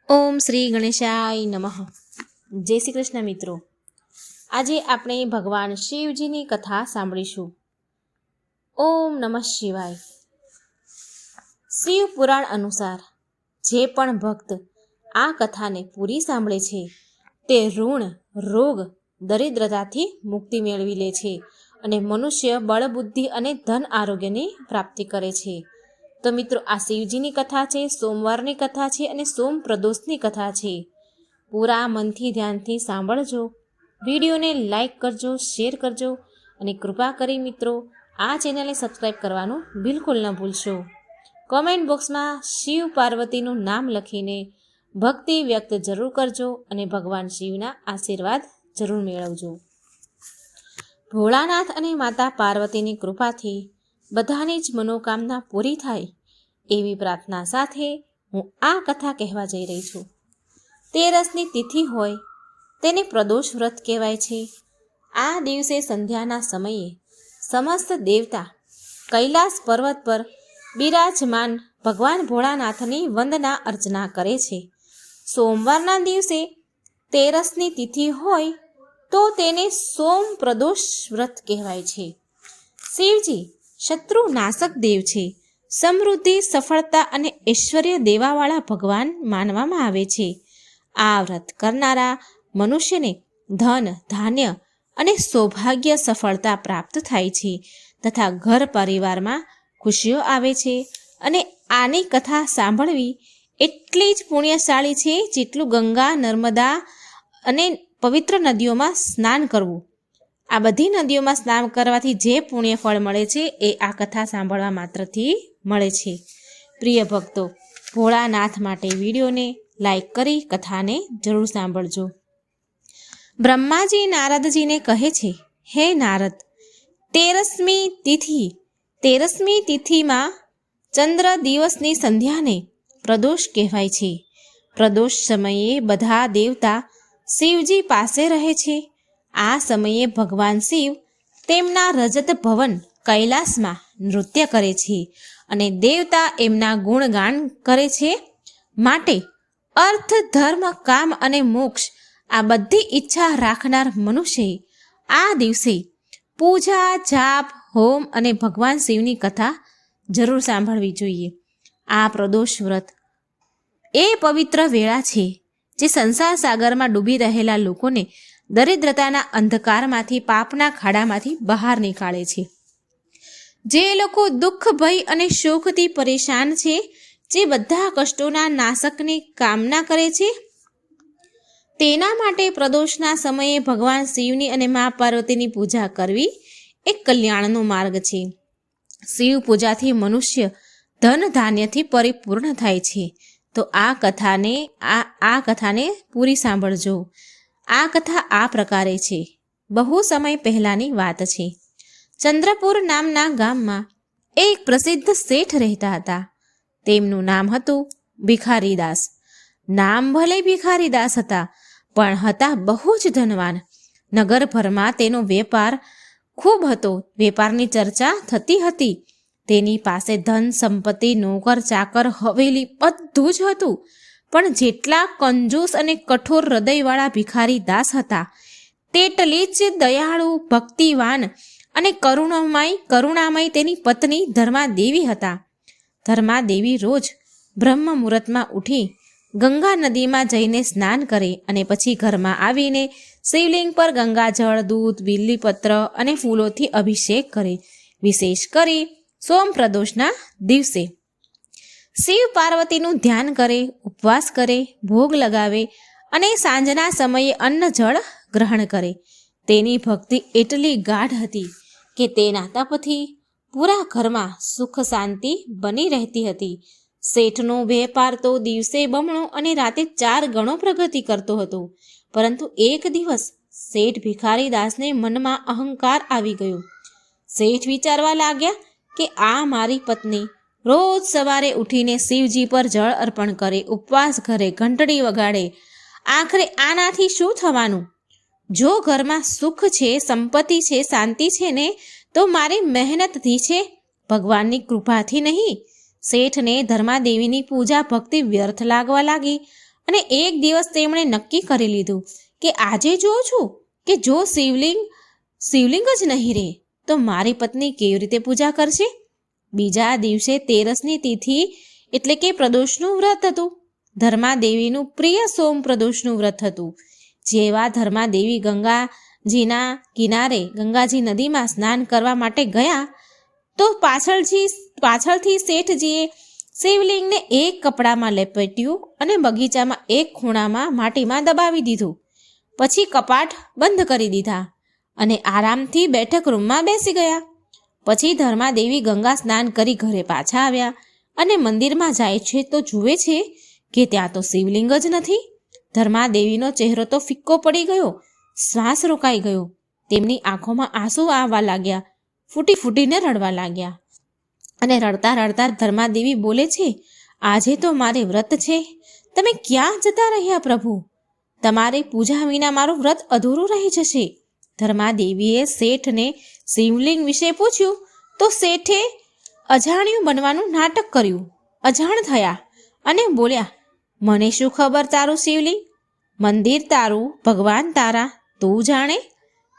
ઓમ શ્રી ગણેશાય નમઃ. જય શ્રી કૃષ્ણ મિત્રો. આજે આપણે ભગવાન શિવજીની કથા સાંભળીશું. ઓમ નમઃ શિવાય. શિવ પુરાણ અનુસાર જે પણ ભક્ત આ કથાને પૂરી સાંભળે છે તે ઋણ, રોગ, દરિદ્રતાથી મુક્તિ મેળવી લે છે અને મનુષ્ય બળ, બુદ્ધિ અને ધન આરોગ્યની પ્રાપ્તિ કરે છે. તો મિત્રો, આ શિવજીની કથા છે, સોમવારની કથા છે અને સોમ પ્રદોષની કથા છે. પૂરા મનથી ધ્યાનથી સાંભળજો. વિડીયોને લાઈક કરજો, શેર કરજો અને કૃપા કરી મિત્રો આ ચેનલને સબસ્ક્રાઈબ કરવાનું બિલકુલ ન ભૂલશો. કોમેન્ટ બોક્સમાં શિવ પાર્વતીનું નામ લખીને ભક્તિ વ્યક્ત જરૂર કરજો અને ભગવાન શિવના આશીર્વાદ જરૂર મેળવજો. ભોળાનાથ અને માતા પાર્વતીની કૃપાથી બધાની જ મનોકામના પૂરી થાય એવી પ્રાર્થના સાથે હું આ કથા કહેવા જઈ રહી છું. તેરસની તિથિ હોય તેને પ્રદોષ વ્રત કહેવાય છે. આ દિવસે સંધ્યાના સમયે સમસ્ત દેવતા કૈલાસ પર્વત પર બિરાજમાન ભગવાન ભોળાનાથની વંદના અર્ચના કરે છે. સોમવારના દિવસે તેરસની તિથિ હોય તો તેને સોમ પ્રદોષ વ્રત કહેવાય છે. શિવજી શત્રુ નાશક દેવ છે. સમૃદ્ધિ, સફળતા અને ઐશ્વર્ય દેવાવાળા ભગવાન માનવામાં આવે છે. આ વ્રત કરનારા મનુષ્યને ધન, ધાન્ય અને સૌભાગ્ય, સફળતા પ્રાપ્ત થાય છે તથા ઘર પરિવારમાં ખુશીઓ આવે છે. અને આની કથા સાંભળવી એટલી જ પુણ્યશાળી છે જેટલું ગંગા, નર્મદા અને પવિત્ર નદીઓમાં સ્નાન કરવું. આ બધી નદીઓમાં સ્નાન કરવાથી જે પુણ્ય ફળ મળે છે એ આ કથા સાંભળવા માત્રથી મળે છે. પ્રિય ભક્તો, ભોળાનાથ માટે વિડીયોને લાઈક કરી કથાને જરૂર સાંભળજો. બ્રહ્માજી નારદજીને કહે છે, હે નારદ, તેરસમી તિથિમાં ચંદ્ર દિવસની સંધ્યાને પ્રદોષ કહેવાય છે. પ્રદોષ સમયે બધા દેવતા શિવજી પાસે રહે છે. આ સમયે ભગવાન શિવ તેમના રજત ભવન કૈલાસમાં નૃત્ય કરે છે અને દેવતા એમના ગુણગાન કરે છે. માટે અર્થ, ધર્મ, કામ અને મોક્ષ આ બધી ઈચ્છા રાખનાર મનુષ્યએ આ દિવસે પૂજા, જાપ, હોમ અને ભગવાન શિવની કથા જરૂર સાંભળવી જોઈએ. આ પ્રદોષ વ્રત એ પવિત્ર વેળા છે જે સંસાર સાગરમાં ડૂબી રહેલા લોકોને દરિદ્રતાના અંધકારમાંથી, પાપના ખાડામાંથી બહાર નીકાળે છે. જે લોકો દુઃખ, ભય અને શોકથી પરેશાન છે, જે બધા કષ્ટોના નાશકની કામના કરે છે, તેના માટે પ્રદોષના સમયે ભગવાન શિવની અને મા પાર્વતીની પૂજા કરવી એક કલ્યાણનો માર્ગ છે. શિવ પૂજાથી મનુષ્ય ધન, ધાન્યથી પરિપૂર્ણ થાય છે. તો આ કથાને પૂરી સાંભળજો. આ કથા આ પ્રકારે છે. બહુ સમય પહેલાંની વાત છે. ચંદ્રપુર નામના ગામમાં એક પ્રસિદ્ધ શેઠ રહેતા હતા. તેમનું નામ હતું ભિખારીદાસ. નામ ભલે ભિખારીદાસ હતા, પણ હતા બહુ જ ધનવાન. નગરભરમાં તેનો વેપાર ખૂબ હતો. વેપારની ચર્ચા થતી હતી. તેની પાસે ધન, સંપત્તિ, નોકર, ચાકર, હવેલી બધું જ હતું. પણ જેટલા કંજૂસ અને કઠોર હૃદયવાળા ભિખારી દાસ હતા, તેટલી જ દયાળુ, ભક્તિવાન અને કરુણામય તેની પત્ની ધર્માદેવી હતા. ધર્માદેવી રોજ બ્રહ્મ મુહૂર્તમાં ઉઠી ગંગા નદીમાં જઈને સ્નાન કરે અને પછી ઘરમાં આવીને શિવલિંગ પર ગંગાજળ, દૂધ, બીલીપત્ર અને ફૂલોથી અભિષેક કરે. વિશેષ કરી સોમ પ્રદોષના દિવસે શિવ પાર્વતીનું ધ્યાન કરે, ઉપવાસ કરે, ભોગ લગાવે અને સાંજના સમયે અન્ન જળ ગ્રહણ કરે. તેની ભક્તિ એટલી ગાઢ હતી કે તેના તપથી પૂરા ઘરમાં સુખ શાંતિ બની રહેતી હતી. શેઠનો વેપાર તો દિવસે બમણો અને રાતે 4 ગણો પ્રગતિ કરતો હતો. પરંતુ એક દિવસ શેઠ ભિખારીદાસને મનમાં અહંકાર આવી ગયો. શેઠ વિચારવા લાગ્યા કે આ મારી પત્ની રોજ સવારે ઉઠીને શિવજી પર જળ અર્પણ કરે, ઉપવાસ કરે, ઘંટડી વગાડે. આખરે આનાથી શું થવાનું? જો ઘરમાં સુખ છે, સંપત્તિ છે, શાંતિ છે ને, તો મારી મહેનતથી છે, ભગવાનની કૃપાથી નહીં. શેઠને ધર્માદેવીની પૂજા ભક્તિ વ્યર્થ લાગવા લાગી અને એક દિવસ તેમણે નક્કી કરી લીધું કે આજે જોઉં છું કે જો શિવલિંગ જ નહીં રહે તો મારી પત્ની કેવી રીતે પૂજા કરશે. બીજા દિવસે 13ની તિથિ એટલે કે પ્રદોષનું વ્રત હતું. ધર્માદેવીનું પ્રિય સોમ પ્રદોષનું વ્રત હતું. જેવા ધર્માદેવી ગંગાજીના કિનારે ગંગાજી નદીમાં સ્નાન કરવા માટે ગયા તો પાછળથી શેઠજીએ શિવલિંગને એક કપડામાં લપેટ્યું અને બગીચામાં એક ખૂણામાં માટીમાં દબાવી દીધું. પછી કપાટ બંધ કરી દીધા અને આરામથી બેઠક રૂમમાં બેસી ગયા. પછી ધર્માદેવી ગંગા સ્નાન કરી ઘરે પાછા આવ્યા અને મંદિરમાં જાય છે તો જુએ છે કે ત્યાં તો શિવલિંગ જ નથી. ધર્માદેવીનો ચહેરો તો ફિક્કો પડી ગયો, શ્વાસ રોકાઈ ગયો. તેમની આંખોમાં આંસુ આવવા લાગ્યા, ફૂટીને રડવા લાગ્યા. અને રડતા રડતા ધર્માદેવી બોલે છે, આજે તો મારે વ્રત છે, તમે ક્યાં જતા રહ્યા પ્રભુ? તમારી પૂજા વિના મારું વ્રત અધૂરું રહી જશે. ધર્માદેવીએ શેઠને શિવલિંગ વિશે પૂછ્યું તો શેઠે અજાણ્યું બનવાનું નાટક કર્યું, અજાણ થયા અને બોલ્યા, મને શું ખબર તારું શિવલિંગ? મંદિર તારું, ભગવાન તારા, તું જાણે.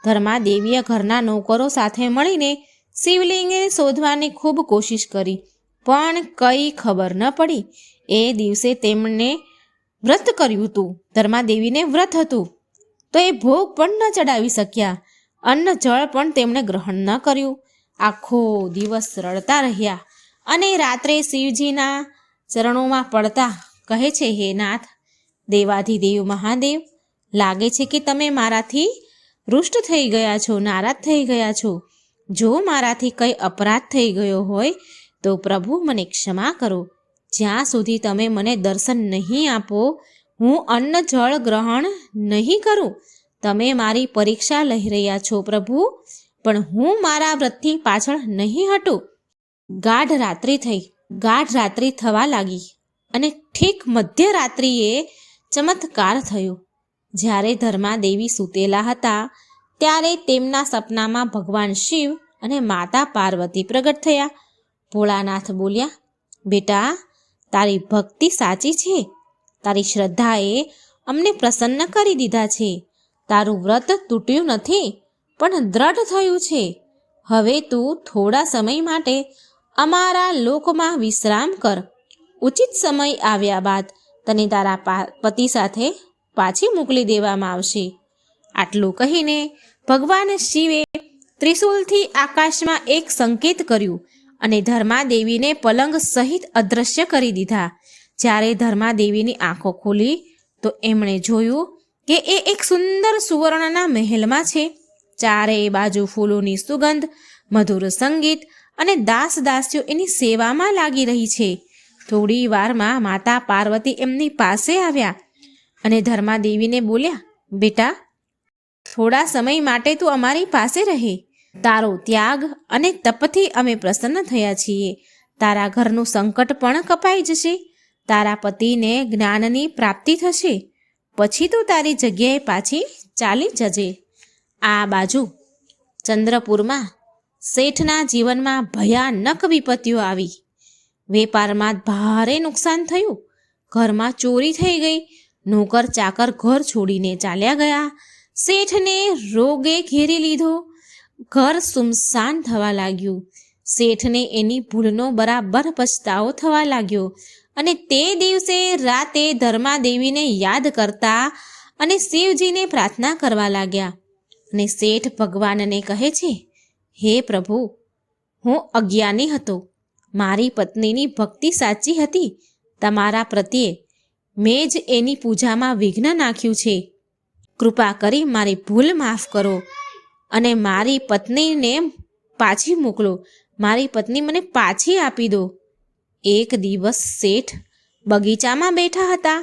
ધર્માદેવીએ ઘરના નોકરો સાથે મળીને શિવલિંગને શોધવાની ખૂબ કોશિશ કરી, પણ કંઈ ખબર ન પડી. એ દિવસે તેમણે વ્રત કર્યું હતું. ધર્માદેવીને વ્રત હતું તો એ ભોગ પણ ન ચડાવી શક્યા. અન્ન જળ પણ તેમણે ગ્રહણ ન કર્યું. આખો દિવસ રડતા રહ્યા અને રાત્રે શિવજીના ચરણોમાં પડતા કહે છે, હે નાથ, દેવાધિદેવ મહાદેવ, લાગે છે કે તમે મારાથી રૂષ્ટ થઈ ગયા છો, નારાજ થઈ ગયા છો. જો મારાથી કંઈ અપરાધ થઈ ગયો હોય તો પ્રભુ મને ક્ષમા કરો. જ્યાં સુધી તમે મને દર્શન નહીં આપો, હું અન્ન જળ ગ્રહણ નહીં કરું. તમે મારી પરીક્ષા લઈ રહ્યા છો પ્રભુ, પણ હું મારા વ્રતથી પાછળ નહીં હટું. ગાઢ રાત્રિ થવા લાગી અને ઠીક મધ્યરાત્રિએ ચમત્કાર થયો. જ્યારે ધર્માદેવી સૂતેલા હતા ત્યારે તેમના સપનામાં ભગવાન શિવ અને માતા પાર્વતી પ્રગટ થયા. ભોળાનાથ બોલ્યા, બેટા, તારી ભક્તિ સાચી છે. તારી શ્રદ્ધાએ અમને પ્રસન્ન કરી દીધા છે. તારું વ્રત તૂટ્યું નથી પણ દ્રઢ થયું છે. હવે તું થોડા સમય માટે અમારા લોકમાં વિશ્રામ કર. ઉચિત સમય આવ્યા બાદ તને તારા પતિ સાથે પાછી મોકલી દેવામાં આવશે. આટલું કહીને ભગવાન શિવે ત્રિશૂલથી આકાશમાં એક સંકેત કર્યું અને ધર્માદેવીને પલંગ સહિત અદૃશ્ય કરી દીધા. જ્યારે ધર્માદેવીની આંખો ખુલી તો એમણે જોયું કે એ એક સુંદર સુવર્ણના મહેલમાં છે. ચારેય બાજુ ફૂલોની સુગંધ, મધુર સંગીત અને દાસીઓ એની સેવામાં લાગી રહી છે. થોડી વારમાં માતા પાર્વતી એમની પાસે આવ્યા અને ધર્માદેવીને બોલ્યા, બેટા, થોડા સમય માટે તું અમારી પાસે રહે. તારો ત્યાગ અને તપથી અમે પ્રસન્ન થયા છીએ. તારા ઘરનું સંકટ પણ કપાઈ જશે. તારા પતિને જ્ઞાનની પ્રાપ્તિ થશે. પછી તું તારી જગ્યાએ પાછી ચાલી જજે. આ બાજુ ચંદ્રપુરમાં શેઠના જીવનમાં ભયાનક વિપત્તિઓ આવી. વેપારમાં ભારે નુકસાન થયું. ઘરમાં ચોરી થઈ ગઈ. નોકર ચાકર ઘર છોડીને ચાલ્યા ગયા. શેઠને રોગે ઘેરી લીધો. ઘર સુમસાન થવા લાગ્યું. શેઠને એની ભૂલનો બરાબર પછતાવો થવા લાગ્યો અને તે દિવસે રાતે ધર્માદેવીને યાદ કરતા અને શિવજીને પ્રાર્થના કરવા લાગ્યા. અને શેઠ ભગવાનને કહે છે, હે પ્રભુ, હું અજ્ઞાની હતો. મારી પત્નીની ભક્તિ સાચી હતી. તમારા પ્રત્યે મેં જ એની પૂજામાં વિઘ્ન નાખ્યું છે. કૃપા કરી મારી ભૂલ માફ કરો અને મારી પત્નીને પાછી મોકલો. મારી પત્ની મને પાછી આપી દો. એક દિવસ શેઠ બગીચામાં બેઠા હતા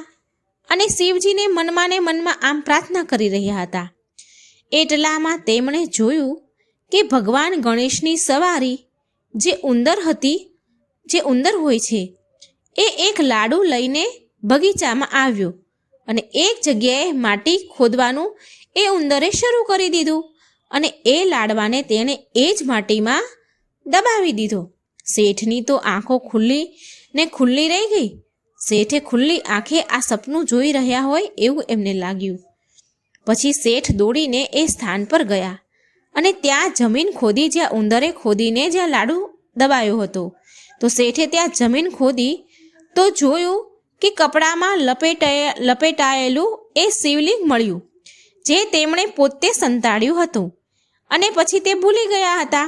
અને શિવજીને મનમાં ને મનમાં આમ પ્રાર્થના કરી રહ્યા હતા. એટલામાં તેમણે જોયું કે ભગવાન ગણેશની સવારી જે ઉંદર હોય છે એ એક લાડુ લઈને બગીચામાં આવ્યો અને એક જગ્યાએ માટી ખોદવાનું એ ઉંદરે શરૂ કરી દીધું અને એ લાડવાને તેણે એ જ માટીમાં દબાવી દીધો. શેઠની તો આંખો ખુલ્લી રહી ગઈ. શેઠે ખુલ્લી આંખે આ સપનું જોઈ રહ્યા હોય એવું એમને લાગ્યું. પછી શેઠ દોડીને એ સ્થાન પર ગયા અને ત્યાં જમીન ખોદી જ્યાં ઉંદરે ખોદીને જ્યાં લાડુ દબાયો હતો. તો શેઠે ત્યાં જમીન ખોદી તો જોયું કે કપડામાં લપેટાયેલું એ શિવલિંગ મળ્યું, જે તેમણે પોતે સંતાડ્યું હતું. અને પછી તે ભૂલી ગયા હતા.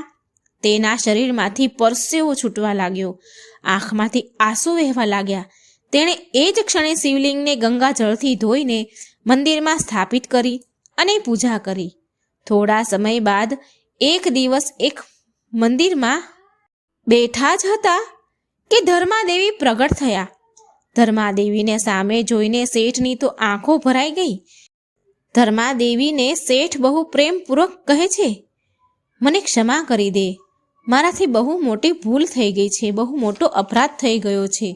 તેના શરીરમાંથી પરસેવો છૂટવા લાગ્યો, આંખમાંથી આંસુ વહેવા લાગ્યા. તેણે એ જ ક્ષણે શિવલિંગને ગંગાજળથી ધોઈને મંદિરમાં સ્થાપિત કરી અને પૂજા કરી. થોડા સમય બાદ એક દિવસ એક મંદિરમાં બેઠા જ હતા કે ધર્માદેવી પ્રગટ થયા. ધર્માદેવીને સામે જોઈને શેઠની તો આંખો ભરાઈ ગઈ. ધર્માદેવીને શેઠ બહુ પ્રેમપૂર્વક કહે છે, મને ક્ષમા કરી દે, મારાથી બહુ મોટી ભૂલ થઈ ગઈ છે, બહુ મોટો અપરાધ થઈ ગયો છે.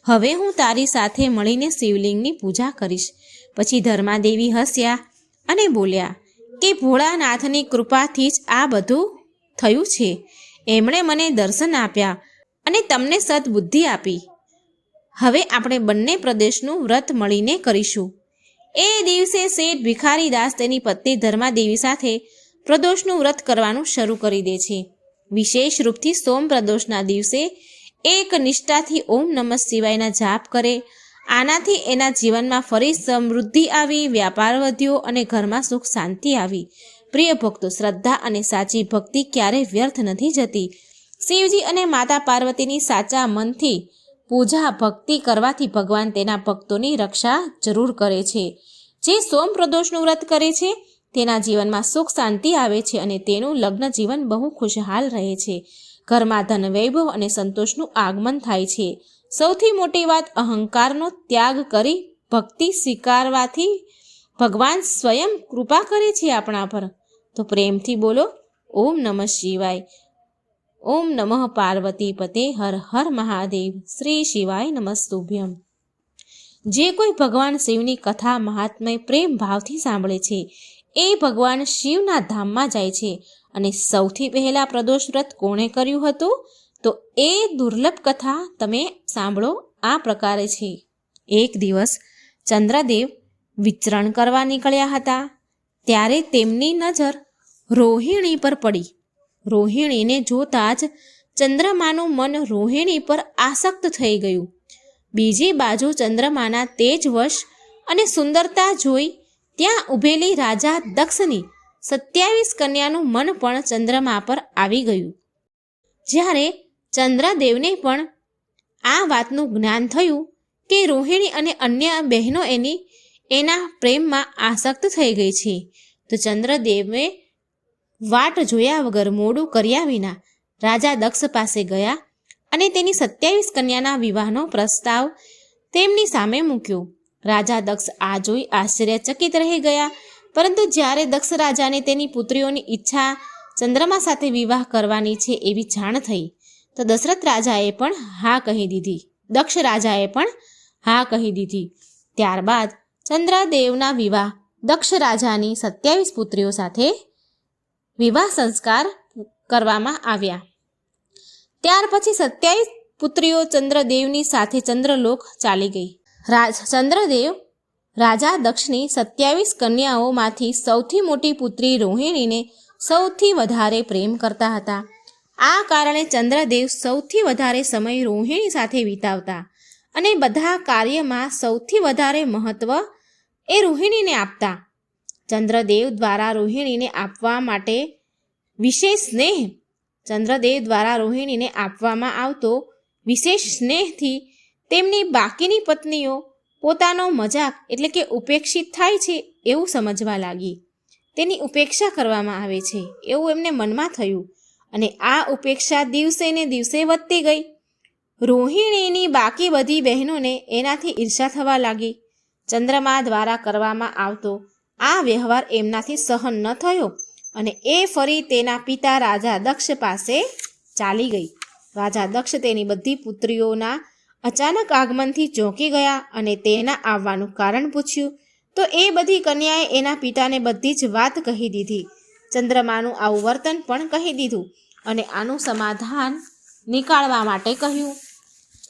હવે હું તારી સાથે મળીને શિવલિંગની પૂજા કરીશ. પછી ધર્માદેવી હસ્યા અને બોલ્યા કે ભોળાનાથની કૃપાથી જ આ બધું થયું છે. એમણે મને દર્શન આપ્યા અને તમને સદબુદ્ધિ આપી. હવે આપણે બંને પ્રદેશનું વ્રત મળીને કરીશું. એ દિવસે શેઠ ભિખારીદાસ તેની પત્ની ધર્માદેવી સાથે પ્રદોષનું વ્રત કરવાનું શરૂ કરી દે છે. વિશેષ રૂપથી સોમ પ્રદોષના દિવસે એક નિષ્ઠાથી ઓમ નમઃ શિવાયના જાપ કરે. આનાથી એના જીવનમાં ફરી સમૃદ્ધિ આવી, વ્યાપાર વધ્યો અને ઘરમાં સુખ શાંતિ આવી. પ્રિય ભક્તો, શ્રદ્ધા અને સાચી ભક્તિ ક્યારેય વ્યર્થ નથી જતી. શિવજી અને માતા પાર્વતીની સાચા મનથી પૂજા ભક્તિ કરવાથી ભગવાન તેના ભક્તોની રક્ષા જરૂર કરે છે. જે સોમ પ્રદોષનું વ્રત કરે છે તેના જીવનમાં સુખ શાંતિ આવે છે અને તેનું લગ્ન જીવન બહુ ખુશહાલ રહે છે. ઘરમાં ધન વૈભવ અને સંતોષનું આગમન થાય છે. સૌથી મોટી વાત, અહંકારનો ત્યાગ કરી ભક્તિ સ્વીકારવાથી ભગવાન સ્વયં કૃપા કરે છે આપણા પર. તો પ્રેમથી બોલો ઓમ નમઃ શિવાય. ઓમ નમઃ પાર્વતી પતે હર હર મહાદેવ. શ્રી શિવાય નમસ્તુભ્યમ. જે કોઈ ભગવાન શિવની કથા મહાત્મય પ્રેમ ભાવથી સાંભળે છે એ ભગવાન શિવના ધામમાં જાય છે. અને સૌથી પહેલાં પ્રદોષ વ્રત કોણે કર્યું હતું? તો એ દુર્લભ કથા તમે સાંભળો. આ પ્રકારે છે. એક દિવસ ચંદ્રદેવ વિચરણ કરવા નીકળ્યા હતા. ત્યારે તેમની નજર રોહિણી પર પડી. રોહિણીને જોતાં જ ચંદ્રમાનું મન રોહિણી પર આસક્ત થઈ ગયું. બીજી બાજુ ચંદ્રમાના તેજવશ અને સુંદરતા જોઈ ત્યાં ઊભેલી રાજા દક્ષની 27 કન્યાનું મન પણ ચંદ્રમા પર આવી ગયું. જ્યારે ચંદ્રદેવને પણ આ વાતનું જ્ઞાન થયું કે રોહિણી અને અન્ય બહેનો એના પ્રેમમાં આસક્ત થઈ ગઈ છે, તો ચંદ્રદેવે વાટ જોયા વગર મોડું કર્યા વિના રાજા દક્ષ પાસે ગયા અને તેની 27 કન્યાના વિવાહનો પ્રસ્તાવ તેમની સામે મૂક્યો. રાજા દક્ષ આ જોઈ આશ્ચર્યચકિત રહી ગયા. પરંતુ જ્યારે દક્ષ રાજાને તેની પુત્રીઓની ઈચ્છા ચંદ્રમા સાથે વિવાહ કરવાની છે એવી જાણ થઈ, તો દશરથ રાજાએ પણ હા કહી દીધી. દક્ષ રાજાએ પણ હા કહી દીધી. ત્યારબાદ ચંદ્રદેવના વિવાહ દક્ષ રાજાની 27 પુત્રીઓ સાથે વિવાહ સંસ્કાર કરવામાં આવ્યા. ત્યાર પછી 27 પુત્રીઓ ચંદ્રદેવની સાથે ચંદ્રલોક ચાલી ગઈ. ચંદ્રદેવ રાજા દક્ષની 27 કન્યાઓમાંથી સૌથી મોટી પુત્રી રોહિણીને સૌથી વધારે પ્રેમ કરતા હતા. આ કારણે ચંદ્રદેવ સૌથી વધારે સમય રોહિણી સાથે વિતાવતા અને બધા કાર્યમાં સૌથી વધારે મહત્વ એ રોહિણીને આપતા. ચંદ્રદેવ દ્વારા રોહિણીને આપવા માટે વિશેષ સ્નેહ ચંદ્રદેવ દ્વારા રોહિણીને આપવામાં આવતો વિશેષ સ્નેહથી તેમની બાકીની પત્નીઓ પોતાનો મજાક એટલે કે ઉપેક્ષિત થાય છે એવું સમજવા લાગી. તેની ઉપેક્ષા કરવામાં આવે છે એવું એમને મનમાં થયું અને આ ઉપેક્ષા દિવસે ને દિવસે વધતી ગઈ. રોહિણીની બાકી બધી બહેનોને એનાથી ઈર્ષા થવા લાગી. ચંદ્રમા દ્વારા કરવામાં આવતો આ વ્યવહાર એમનાથી સહન ન થયો અને એ ફરી તેના પિતા રાજા દક્ષ પાસે ચાલી ગઈ. રાજા દક્ષ તેની બધી પુત્રીઓના અચાનક આગમનથી ચોંકી ગયા અને તેના આવવાનું કારણ પૂછ્યું, તો એ બધી કન્યાએ એના પિતાને બધી જ વાત કહી દીધી. ચંદ્રમાનું આવું વર્તન પણ કહી દીધું અને આનું સમાધાન નીકાળવા માટે કહ્યું.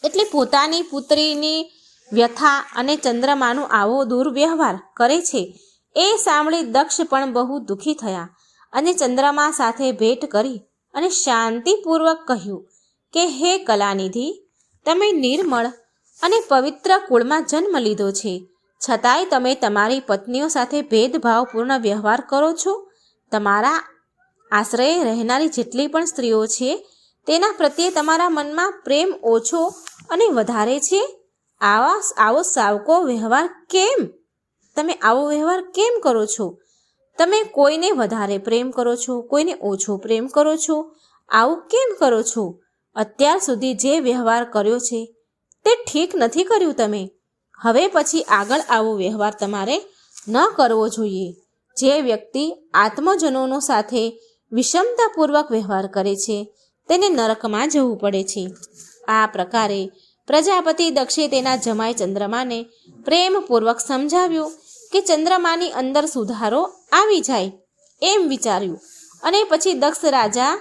એટલે પોતાની પુત્રીની વ્યથા અને ચંદ્રમાનો આવો દુર્વ્યવહાર કરે છે એ સાંભળી દક્ષ પણ બહુ દુઃખી થયા અને ચંદ્રમા સાથે ભેટ કરી અને શાંતિપૂર્વક કહ્યું કે હે કલાનિધિ, તમે નિર્મળ અને પવિત્ર કુળમાં જન્મ લીધો છે, છતાંય તમે તમારી પત્નીઓ સાથે ભેદભાવપૂર્ણ વ્યવહાર કરો છો. તમારા આશ્રયે રહેનારી જેટલી પણ સ્ત્રીઓ છે તેના પ્રત્યે તમારા મનમાં પ્રેમ ઓછો અને વધારે છે. આવો સાવકો વ્યવહાર કેમ? તમે આવો વ્યવહાર કેમ કરો છો? તમે કોઈને વધારે પ્રેમ કરો છો, કોઈને ઓછો પ્રેમ કરો છો. આવું કેમ કરો છો? અત્યાર સુધી જે વ્યવહાર કર્યો છે તે ઠીક નથી કર્યું તમે. હવે પછી આગળ આવો વ્યવહાર તમારે ન કરવો જોઈએ. જે વ્યક્તિ આત્મજનોનો સાથે વિષમતાપૂર્વક વ્યવહાર કરે છે તેને નરકમાં જવું પડે છે. આ પ્રકારે પ્રજાપતિ દક્ષે તેના જમાઈ ચંદ્રમાને પ્રેમપૂર્વક સમજાવ્યું કે ચંદ્રમાની અંદર સુધારો આવી જાય એમ વિચાર્યું અને પછી દક્ષ રાજા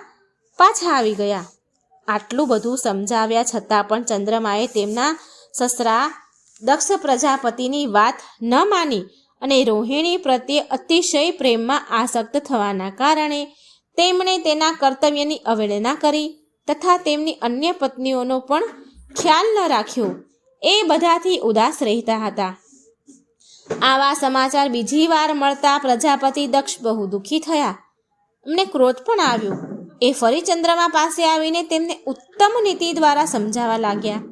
પાછા આવી ગયા. આટલું બધું સમજાવ્યા છતાં પણ ચંદ્રમાએ તેમના સસરા દક્ષ પ્રજાપતિની વાત ન માની અને રોહિણી પ્રત્યે અતિશય પ્રેમમાં આસક્ત થવાના કારણે તેમણે તેના કર્તવ્યની અવહેલના કરી તથા તેમની અન્ય પત્નીઓનો પણ ખ્યાલ ન રાખ્યો. એ બધાથી ઉદાસ રહેતા હતા. આવા સમાચાર બીજી વાર મળતા પ્રજાપતિ દક્ષ બહુ દુઃખી થયા. એમને ક્રોધ પણ આવ્યો. એ ફરી ચંદ્રમા પાસે આવીને તેમને ઉત્તમ નીતિ દ્વારા સમજાવવા લાગ્યા.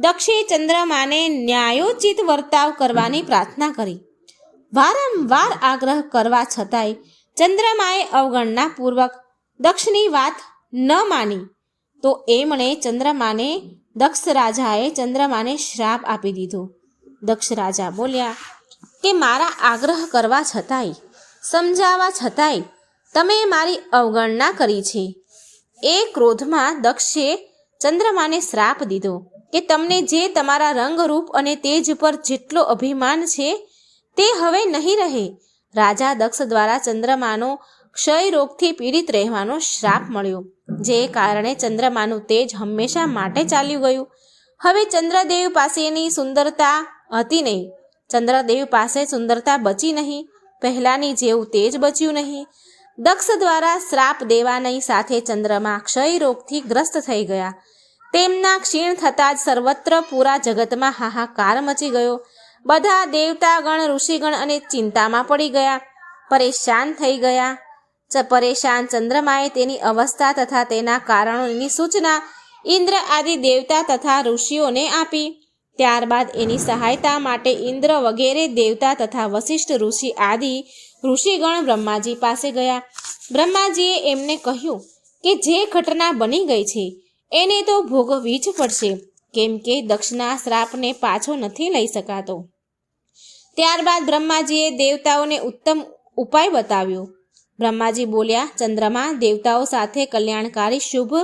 દક્ષે ચંદ્રમાને ન્યાયોચિત વર્તાવ કરવાની પ્રાર્થના કરી. વારંવાર આગ્રહ કરવા છતાંય ચંદ્રમાએ અવગણનાપૂર્વક દક્ષની વાત ન માની તો દક્ષ રાજાએ ચંદ્રમાને શ્રાપ આપી દીધો. દક્ષ રાજા બોલ્યા કે મારા આગ્રહ કરવા છતાંય, સમજાવવા છતાંય તમે મારી અવગણના કરી છે. એ ક્રોધમાં દક્ષે ચંદ્રમાને શ્રાપ દીધો કે તમને જે તમારા રંગરૂપ અને તેજ પર જેટલો અભિમાન છે તે હવે નહીં રહે. રાજા દક્ષ દ્વારા ચંદ્રમાનો ક્ષય રોગથી પીડિત રહેવાનો શ્રાપ મળ્યો, જે કારણે ચંદ્રમાનું તેજ હંમેશા માટે ચાલ્યું ગયું. હવે ચંદ્રદેવ પાસેની સુંદરતા હતી નહીં. ચંદ્રદેવ પાસે સુંદરતા બચી નહીં. પહેલાંની જેવું તેજ બચ્યું નહીં. દક્ષ દ્વારા શ્રાપ દેવાની સાથે ચંદ્રમા ક્ષય રોગથી ગ્રસ્ત થઈ ગયા. તેમના ક્ષીણ થતાં જ સર્વત્ર પૂરા જગતમાં હાહાકાર મચી ગયો. બધા દેવતાગણ, ઋષિગણ અને ચિંતામાં પડી ગયા, પરેશાન થઈ ગયા. પરેશાન ચંદ્રમાએ તેની અવસ્થા તથા તેના કારણોની સૂચના ઇન્દ્ર આદિ દેવતા તથા ઋષિઓને આપી. ત્યારબાદ એની સહાયતા માટે ઇન્દ્ર વગેરે દેવતા તથા વશિષ્ઠ ઋષિ આદિ ઋષિગણ બ્રહ્માજી પાસે ગયા. બ્રહ્માજીએ એમને કહ્યું કે જે ઘટના બની ગઈ છે એને તો ભોગવવી જ પડશે, કેમ કે દક્ષના શ્રાપને પાછો નથી લઈ શકાતો. ત્યારબાદ બ્રહ્માજીએ દેવતાઓને ઉત્તમ ઉપાય બતાવ્યો. બ્રહ્માજી બોલ્યા, ચંદ્રમા, દેવતાઓ સાથે કલ્યાણકારી શુભ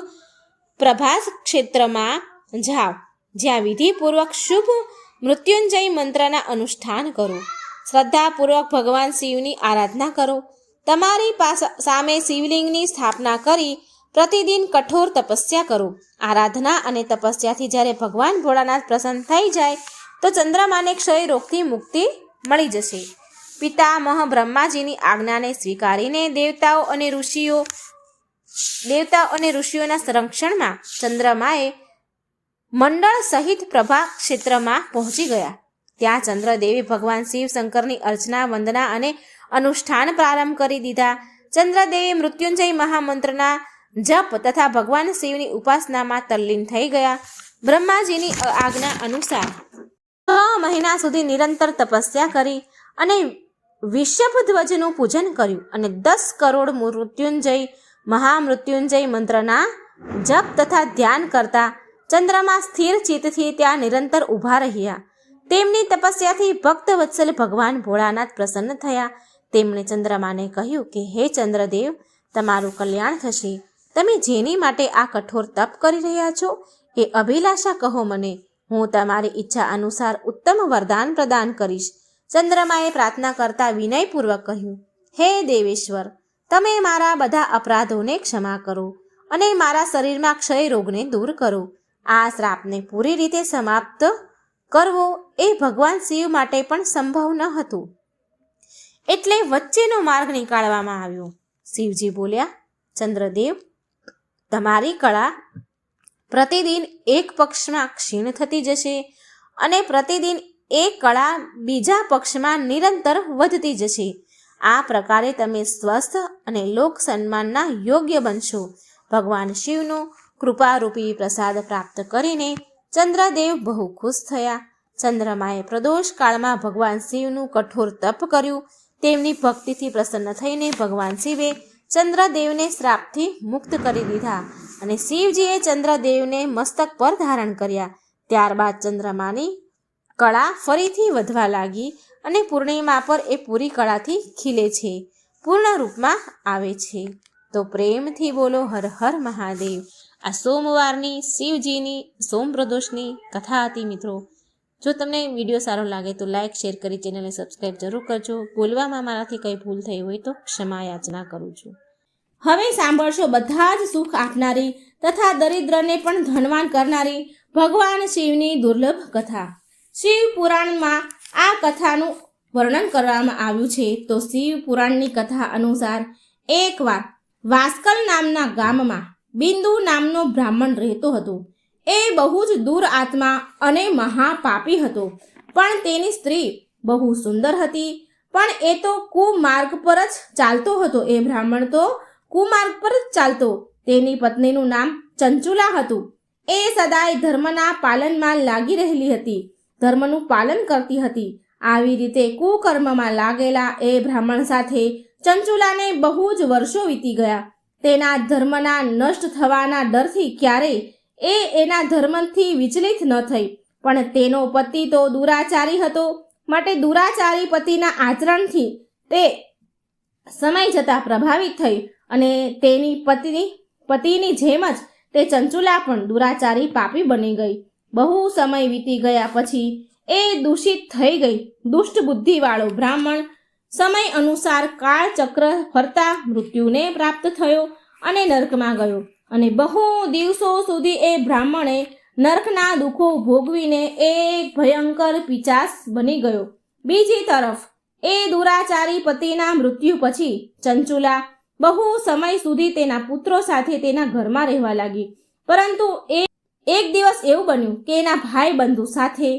પ્રભાસ ક્ષેત્રમાં જાઓ, જ્યાં વિધિપૂર્વક શુભ મૃત્યુંજય મંત્રના અનુષ્ઠાન કરો. શ્રદ્ધાપૂર્વક ભગવાન શિવની આરાધના કરો. તમારી સામે શિવલિંગની સ્થાપના કરી પ્રતિદિન કઠોર તપસ્યા કરો. આરાધના અને તપસ્યાથી જ્યારે ભગવાન ભોળાનાથ પ્રસન્ન થઈ જાય તો ચંદ્રમાને ક્ષય રોગથી મુક્તિ મળી જશે. પિતામહ બ્રહ્માજીની આજ્ઞાને સ્વીકારીને દેવતાઓ અને ઋષિઓના સંરક્ષણમાં ચંદ્રમાએ મંડળ સહિત પ્રભા ક્ષેત્રમાં પહોંચી ગયા. ત્યાં ચંદ્રદેવે ભગવાન શિવ શંકરની અર્ચના, વંદના અને અનુષ્ઠાન પ્રારંભ કરી દીધા. ચંદ્રદેવે મૃત્યુંજય મહામંત્રના જપ તથા ભગવાન શિવની ઉપાસનામાં તલ્લીન થઈ ગયા. બ્રહ્માજીની આજ્ઞા અનુસાર 6 મહિના સુધી નિરંતર તપસ્યા કરી અને વિષભધ્વજનું પૂજન કર્યું અને 10 કરોડ મહામૃત્યુંજય મંત્રના જપ તથા ધ્યાન કરતા ચંદ્રમા સ્થિર ચિત્તથી ત્યાં નિરંતર ઊભા રહ્યા. તેમની તપસ્યાથી ભક્ત વત્સલ ભગવાન ભોળાનાથ પ્રસન્ન થયા. તેમણે ચંદ્રમાને કહ્યું કે હે ચંદ્રદેવ, તમારું કલ્યાણ થશે. તમે જેની માટે આ કઠોર તપ કરી રહ્યા છો એ અભિલાષા કહો મને. હું તમારી ઈચ્છા અનુસાર ઉત્તમ વરદાન પ્રદાન કરીશ. ચંદ્રમાએ પ્રાર્થના કરતા વિનયપૂર્વક કહ્યું, હે દેવેશ્વર, તમે મારા બધા અપરાધોને ક્ષમા કરો અને મારા શરીરમાં ક્ષય રોગને દૂર કરો. આ શ્રાપને પૂરી રીતે સમાપ્ત કરવો એ ભગવાન શિવ માટે પણ સંભવ ન હતું. એટલે વચ્ચેનો માર્ગ નીકાળવામાં આવ્યો. શિવજી બોલ્યા, ચંદ્રદેવ, તમારી કળા પ્રતિદિન એક પક્ષમાં ક્ષીણ થતી જશે અને પ્રતિદિન એ કળા બીજા પક્ષમાં નિરંતર વધતી જશે. આ પ્રકારે તમે સ્વસ્થ અને લોક સન્માનના યોગ્ય બનશો. ભગવાન શિવનો કૃપારૂપી પ્રસાદ પ્રાપ્ત કરીને ચંદ્રદેવ બહુ ખુશ થયા. ચંદ્રમાએ પ્રદોષ કાળમાં ભગવાન શિવનું કઠોર તપ કર્યું. તેમની ભક્તિથી પ્રસન્ન થઈને ભગવાન શિવે ચંદ્રદેવને શ્રાપથી મુક્ત કરી દીધા અને શિવજીએ ચંદ્રદેવને મસ્તક પર ધારણ કર્યા. ત્યારબાદ ચંદ્રમાની કળા ફરીથી વધવા લાગી અને પૂર્ણિમા પર એ પૂરી કળાથી ખીલે છે, પૂર્ણ રૂપમાં આવે છે. તો પ્રેમથી બોલો હર હર મહાદેવ. આ સોમવારની શિવજીની સોમ પ્રદોષની કથા હતી મિત્રો. જો તમને વિડીયો સારો લાગે તો લાઇક શેર કરી ચેનલને સબસ્ક્રાઈબ જરૂર કરજો. બોલવામાં મારાથી કંઈ ભૂલ થઈ હોય તો ક્ષમા યાચના કરું છું. હવે સાંભળશો બધા જ સુખ આપનારી તથા દરિદ્રને પણ ધનવાન કરનારી ભગવાન શિવની દુર્લભ કથા. શિવ પુરાણમાં આ કથાનું વર્ણન કરવામાં આવ્યું છે. તો શિવ પુરાણની કથા અનુસાર એકવાર વાસ્કલ નામના ગામમાં બિંદુ નામનો બ્રાહ્મણ રહેતો હતો. એ બહુ જ દૂર આત્મા અને મહાપાપી હતો, પણ તેની સ્ત્રી બહુ સુંદર હતી. પણ એ તો કુમાર્ગ પર જ ચાલતો હતો. એ બ્રાહ્મણ તો કુમાર્ગ પર જ ચાલતો. તેની પત્નીનું નામ ચંચુલા હતું. એ સદાય ધર્મના પાલનમાં લાગી રહેલી હતી, ધર્મનું પાલન કરતી હતી. આવી રીતે કુકર્મમાં લાગેલા એ બ્રાહ્મણ સાથે ચંચુલાને બહુ જ વર્ષો વીતી ગયા. તેના ધર્મના નષ્ટ થવાના ડરથી ક્યારેય એના ધર્મથી વિચલિત ન થઈ. પણ તેનો પતિ તો દુરાચારી હતો, માટે દુરાચારી પતિના આચરણથી તે સમય જતાં પ્રભાવિત થઈ અને તેની પતિની જેમ જ તે ચંચુલા પણ દુરાચારી પાપી બની ગઈ. બહુ સમય વીતી ગયા પછી એ દૂષિત થઈ ગઈ. દુષ્ટ બુદ્ધિવાળો બ્રાહ્મણ સમય અનુસાર કાળચક્ર ફરતા મૃત્યુને પ્રાપ્ત થયો અને નરકમાં ગયો. અને બહુ દિવસો સુધી એ બ્રાહ્મણે નરકના દુઃખો ભોગવીને એક ભયંકર પિશાચ બની ગયો. બીજી તરફ એ દુરાચારી પતિના મૃત્યુ પછી ચંચુલા બહુ સમય સુધી તેના પુત્રો સાથે તેના ઘરમાં રહેવા લાગી. પરંતુ એક દિવસ એવું બન્યું કે એના ભાઈ બંધુ સાથે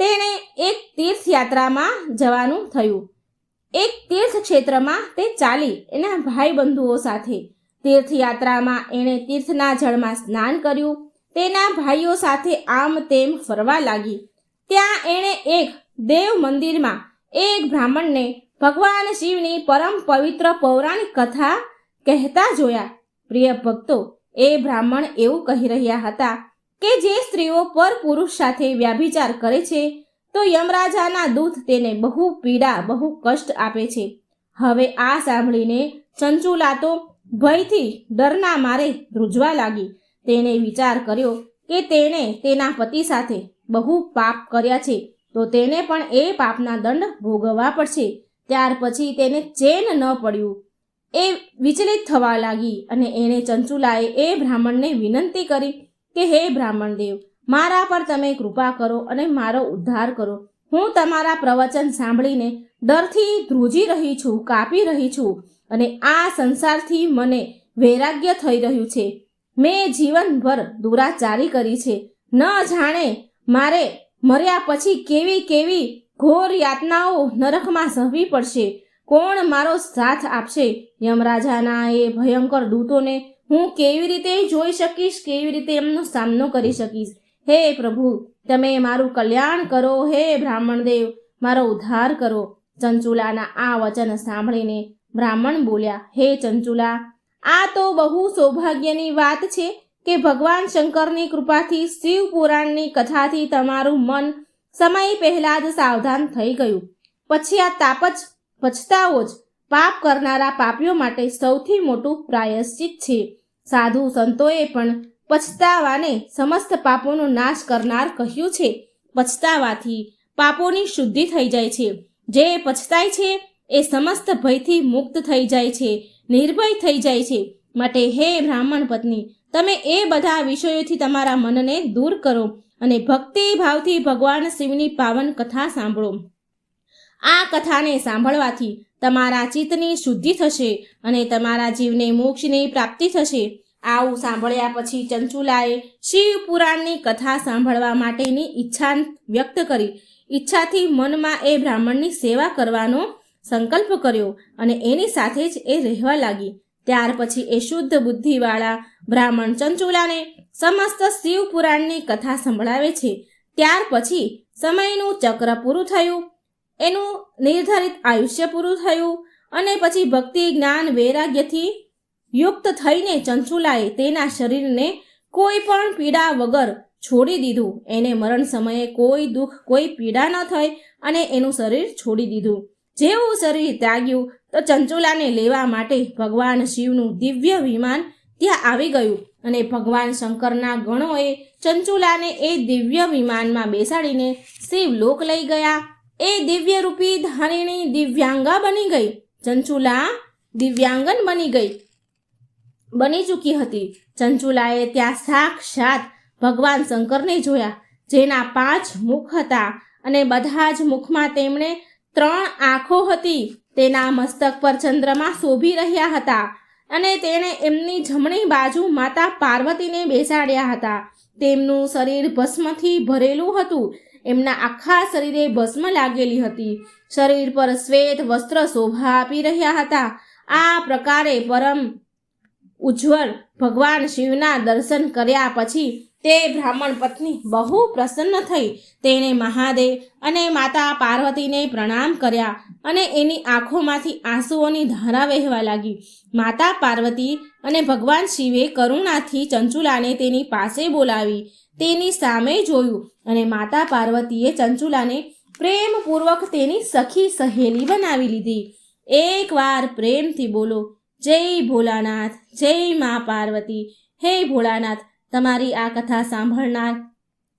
તેણે એક તીર્થયાત્રામાં જવાનું થયું. એક તીર્થ ક્ષેત્રમાં તે ચાલી એના ભાઈ બંધુઓ સાથે. તીર્થયાત્રામાં એણે તીર્થના જળમાં સ્નાન કર્યું. તેના ભાઈઓ સાથે આમ તેમ ફરવા લાગી. ત્યાં એણે એક દેવ મંદિરમાં એક બ્રાહ્મણને ભગવાન શિવની પરમ પવિત્ર પૌરાણિક કથા કહેતા જોયા. પ્રિય ભક્તો, એ બ્રાહ્મણ એવું કહી રહ્યા હતા કે જે સ્ત્રીઓ પર પુરુષ સાથે વ્યાભિચાર કરે છે તો યમરાજાના દૂત તેને બહુ પીડા, બહુ કષ્ટ આપે છે. હવે આ સાંભળીને ચંચુલા તો ભયથી ડરના મારે ધ્રુજવા લાગી. તેણે વિચાર કર્યો કે તેણે તેના પતિ સાથે બહુ પાપ કર્યા છે તો તેને પણ એ પાપના દંડ ભોગવવા પડશે. ત્યાર પછી તેને ચેન ન પડ્યું. એ વિચલિત થવા લાગી અને એણે ચંચુલાએ એ બ્રાહ્મણને વિનંતી કરી કે હે બ્રાહ્મણ દેવ, મારા પર તમે કૃપા કરો અને મારો ઉદ્ધાર કરો. હું તમારા પ્રવચન સાંભળીને ડરથી ધ્રુજી રહી છું, કાપી રહી છું અને આ સંસારથી મને વૈરાગ્ય થઈ રહ્યું છે. મેં જીવનભર દુરાચારી કરી છે. ન જાણે મારે મર્યા પછી કેવી કેવી ઘોર યાતનાઓ નરકમાં સહવી પડશે. કોણ મારો સાથ આપશે? યમરાજાના એ ભયંકર દૂતોને હું કેવી રીતે જોઈ શકીશ? કેવી રીતે એમનો સામનો કરી શકીશ? હે પ્રભુ, તમે મારું કલ્યાણ કરો. હે બ્રાહ્મણ દેવ, મારો ઉદ્ધાર કરો. ચંચુલાના આ વચન સાંભળીને બ્રાહ્મણ બોલ્યા, હે ચંચુલા, આ તો બહુ સૌભાગ્યની વાત છે કે ભગવાન શંકરની કૃપાથી શિવ પુરાણની કથાથી તમારું મન સમય પહેલા જ સાવધાન થઈ ગયું. પછી આ પછતાવો જ પાપ કરનારા પાપીઓ માટે સૌથી મોટું પ્રાયશ્ચિત છે. સાધુ સંતોએ પણ પછતાવાને સમસ્ત પાપોનો નાશ કરનાર કહ્યું છે. પછતાવાથી પાપોની શુદ્ધિ થઈ જાય છે. જે પછતાય છે એ સમસ્ત ભયથી મુક્ત થઈ જાય છે, નિર્ભય થઈ જાય છે. માટે હે બ્રાહ્મણ પત્ની, તમે એ બધા વિષયોથી તમારા મનને દૂર કરો અને ભક્તિ ભાવથી ભગવાન શિવની પાવન કથા સાંભળો. આ કથાને સાંભળવાથી તમારા ચિત્તની શુદ્ધિ થશે અને તમારા જીવને મોક્ષની પ્રાપ્તિ થશે. આવું સાંભળ્યા પછી ચંચુલાએ શિવ પુરાણની કથા સાંભળવા માટેની ઈચ્છા વ્યક્ત કરી. ઈચ્છાથી મનમાં એ બ્રાહ્મણની સેવા કરવાનો સંકલ્પ કર્યો અને એની સાથે જ એ રહેવા લાગી. ત્યાર પછી એ શુદ્ધ બુદ્ધિવાળા બ્રાહ્મણ ચંચુલાને સમસ્ત શિવ પુરાણની કથા સંભળાવે છે. ત્યાર પછી સમયનું ચક્ર પૂરું થયું, એનું નિર્ધારિત આયુષ્ય પૂરું થયું અને પછી ભક્તિ જ્ઞાન વૈરાગ્યથી યુક્ત થઈને ચંચુલાએ તેના શરીરને કોઈ પણ પીડા વગર છોડી દીધું. એને મરણ સમયે કોઈ દુઃખ કોઈ પીડા ન થઈ અને એનું શરીર છોડી દીધું. જેવું શરીર ત્યાગ્યું તો ચંચુલાને લેવા માટે ભગવાન શિવનું દિવ્ય વિમાન ત્યાં આવી ગયું અને ભગવાન શંકરના ગણોએ ચંચુલાને એ દિવ્ય વિમાનમાં બેસાડીને શિવલોક લઈ ગયા. એ દિવ્ય રૂપી ધારિણી દિવ્યાંગા બની ગઈ. ચંચુલા દિવ્યાંગન બની ચૂકી હતી. ચંચુલાએ ત્યાં સાક્ષાત ભગવાન શંકરને જોયા, જેના 5 મુખ હતા અને બધા જ મુખમાં તેમણે 3 આંખો હતી. તેના મસ્તક પર ચંદ્રમા શોભી રહ્યા હતા અને તેણે એમની જમણી બાજુ માતા પાર્વતીને બેસાડ્યા હતા. તેમનું શરીર ભસ્મથી ભરેલું હતું. એમના આખા શરીરે ભસ્મ લાગેલી હતી. શરીર પર શ્વેત વસ્ત્ર શોભા આપી રહ્યા હતા. આ પ્રકારે પરમ ઉજ્જવળ ભગવાન શિવના દર્શન કર્યા પછી તે બ્રાહ્મણ પત્ની બહુ પ્રસન્ન થઈ. તેણે મહાદેવ અને માતા પાર્વતીને પ્રણામ કર્યા અને એની આંખોમાંથી આંસુઓની ધારા વહેવા લાગી. માતા પાર્વતી અને ભગવાન શિવે કરુણાથી ચંચુલાને તેની પાસે બોલાવી તેની સામે જોયું અને માતા પાર્વતીએ ચંચુલાને પ્રેમપૂર્વક તેની સખી સહેલી બનાવી લીધી. એકવાર પ્રેમથી બોલો, જય ભોલાનાથ, જય મા પાર્વતી. હે ભોળાનાથ, તમારી આ કથા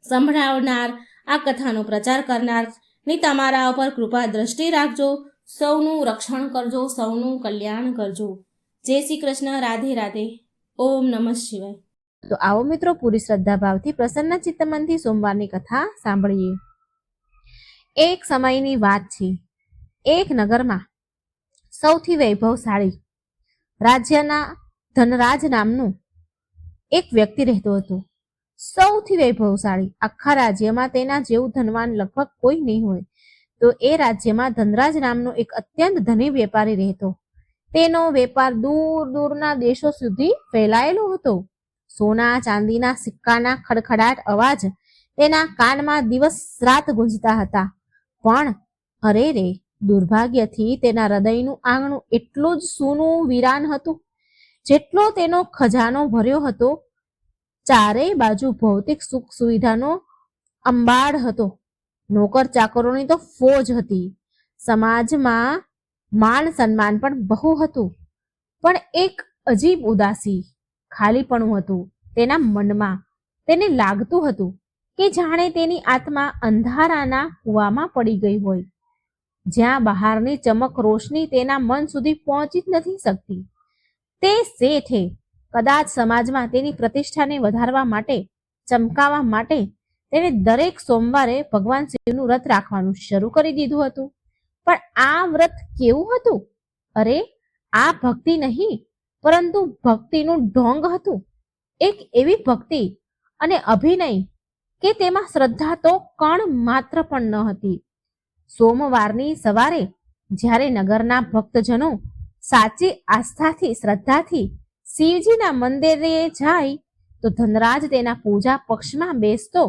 સંભળાવનાર, આ કથાનો પ્રચાર કરનાર ને તમારા ઉપર કૃપા દ્રષ્ટિ રાખજો. સૌનું રક્ષણ કરજો, સૌનું કલ્યાણ કરજો. જય શ્રી કૃષ્ણ. રાધે રાધે. ઓમ નમઃ શિવાય. તો આવો મિત્રો, પૂરી શ્રદ્ધા ભાવથી પ્રસન્ન ચિત્તમનથી સોમવારની કથા સાંભળીએ. એક સમયની વાત છે. એક નગરમાં સૌથી વૈભવશાળી રાજ્યના ધનરાજ નામનું એક વ્યક્તિ રહેતો હતો. સૌથી વૈભવશાળી. આખા રાજ્યમાં તેના જેવું ધનવાન લગભગ કોઈ નહીં હોય. તો એ રાજ્યમાં ધનરાજ નામનો એક અત્યંત ધની વેપારી રહેતો. તેનો વેપાર દૂર દૂરના દેશો સુધી ફેલાયેલો હતો. સોના ચાંદીના સિક્કાના ખડખડાટ અવાજ તેના કાનમાં દિવસ રાત ગુંજતા હતા. પણ અરે રે, દુર્ભાગ્યથી તેના હૃદયનું આંગણું એટલું જ સૂનું વીરાન હતું જેટલો તેનો ખજાનો ભર્યો હતો. ચારેય બાજુ ભૌતિક સુખ સુવિધાનો અંબાડ હતો. નોકર ચાકરોની તો ફોજ હતી. સમાજમાં માન સન્માન પણ બહુ હતું. પણ એક અજીબ ઉદાસી, ખાલીપણું હતું તેના મનમાં. તેને લાગતું હતું કે જાણે તેની આત્મા અંધારાના કૂવામાં પડી ગઈ હોય, જ્યાં બહારની ચમક રોશની તેના મન સુધી પહોંચી જ નથી શકતી. તે શેઠે કદાચ સમાજમાં તેની પ્રતિષ્ઠાને વધારવા માટે, ચમકાવવા માટે તેણે દરેક સોમવારે ભગવાન શિવનું વ્રત રાખવાનું શરૂ કરી દીધું હતું. પણ આ વ્રત કેવું હતું? અરે, આ ભક્તિ નહીં, પરંતુ ભક્તિનું ઢોંગ હતું. એક એવી ભક્તિ અને અભિનય કે તેમાં શ્રદ્ધા તો કણ માત્ર પણ ન હતી. સોમવારની સવારે જ્યારે નગરના ભક્તજનો સાચી આસ્થાથી, શ્રદ્ધાથી શિવજીના મંદિરે જાય તો ધનરાજ તેના પૂજા પક્ષમાં બેસતો.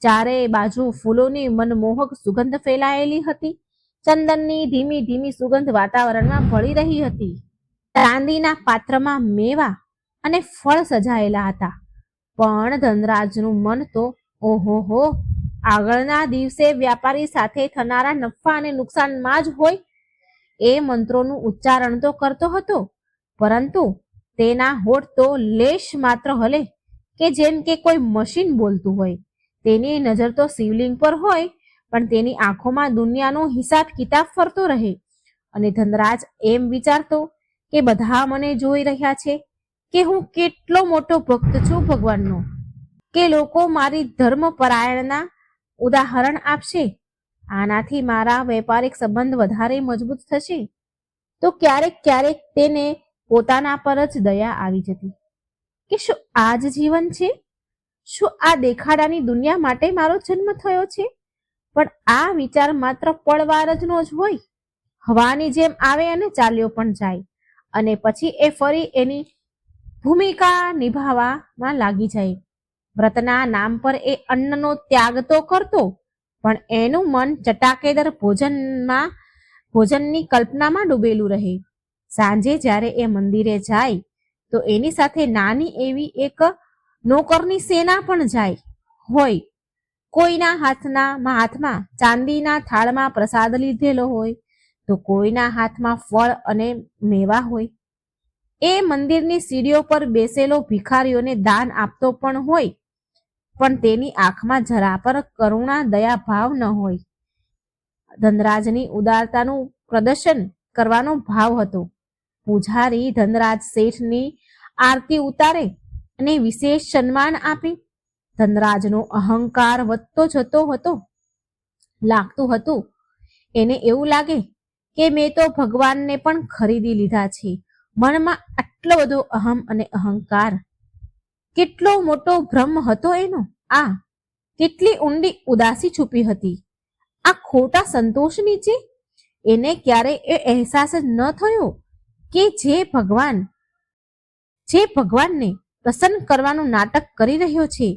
ચારે બાજુ ફૂલોની મનમોહક સુગંધ ફેલાયેલી હતી. ચંદનની ધીમી ધીમી સુગંધ વાતાવરણમાં ભળી રહી હતી. ચાંદીના પાત્રમાં મેવા અને ફળ સજાયેલા હતા. પણ ધનરાજનું મન તો ઓહોહો, આગળના દિવસે વ્યાપારી સાથે થનારા નફા અને નુકસાનમાં જ હોય એ મંત્રોનું ઉચ્ચારણ તો કરતો હતો. પરંતુ તેના હોઠ તો લેશ માત્ર હલે કે જેમ કે કોઈ મશીન બોલતું હોય. તેની નજર તો શિવલિંગ પર હોય, પણ તેની આંખોમાં દુનિયાનો હિસાબ કિતાબ ફરતો રહે. અને ધનરાજ એમ વિચારતો કે બધા મને જોઈ રહ્યા છે કે હું કેટલો મોટો ભક્ત છું ભગવાનનો. કે લોકો મારી ધર્મપરાયણના ઉદાહરણ આપશે. આનાથી મારા વેપારિક સંબંધ વધારે મજબૂત થશે. તો ક્યારેક ક્યારેક તેને પોતાના પર જ દયા આવી જતી કે શું આ જ જીવન છે? શું આ દેખાડાની દુનિયા માટે મારો જન્મ થયો છે? પણ આ વિચાર માત્ર પળવાર જ નો જ હોય. હવાની જેમ આવે અને ચાલ્યો પણ જાય, અને પછી એ ફરી એની ભૂમિકા નિભાવવામાં લાગી જાય. વ્રતના નામ પર એ અન્નનો ત્યાગ તો કરતો, પણ એનું મન ચટાકેદાર ભોજનની કલ્પનામાં ડૂબેલું રહે. સાંજે જ્યારે એ મંદિરે જાય તો એની સાથે નાની એવી એક નોકરની સેના પણ જાય હોય. કોઈના હાથમાં ચાંદીના થાળમાં પ્રસાદ લીધેલો હોય, તો કોઈના હાથમાં ફળ અને મેવા હોય. એ મંદિરની સીડીઓ પર બેસેલો ભિખારીઓને દાન આપતો પણ હોય, પણ તેની આંખમાં જરા પર કરુણા દયા ભાવ ન હોય. ધનરાજની ઉદારતાનું પ્રદર્શન કરવાનો ભાવ હતો. પૂજારી ધનરાજ શેઠની આરતી ઉતારે અને વિશેષ સન્માન આપે. ધનરાજનો અહંકાર વધતો જતો હતો. લાગતું હતું એને એવું લાગે કે મેં તો ભગવાનને પણ ખરીદી લીધા છે. મનમાં આટલો બધો અહમ અને અહંકાર! કેટલો મોટો ભ્રમ હતો એનો! આ કેટલી ઊંડી ઉદાસી છુપી હતી આ ખોટા સંતોષ નીચે! એને ક્યારે એ અહેસાસ જ ન થયો કે જે ભગવાનને પ્રસન્ન કરવાનું નાટક કરી રહ્યો છે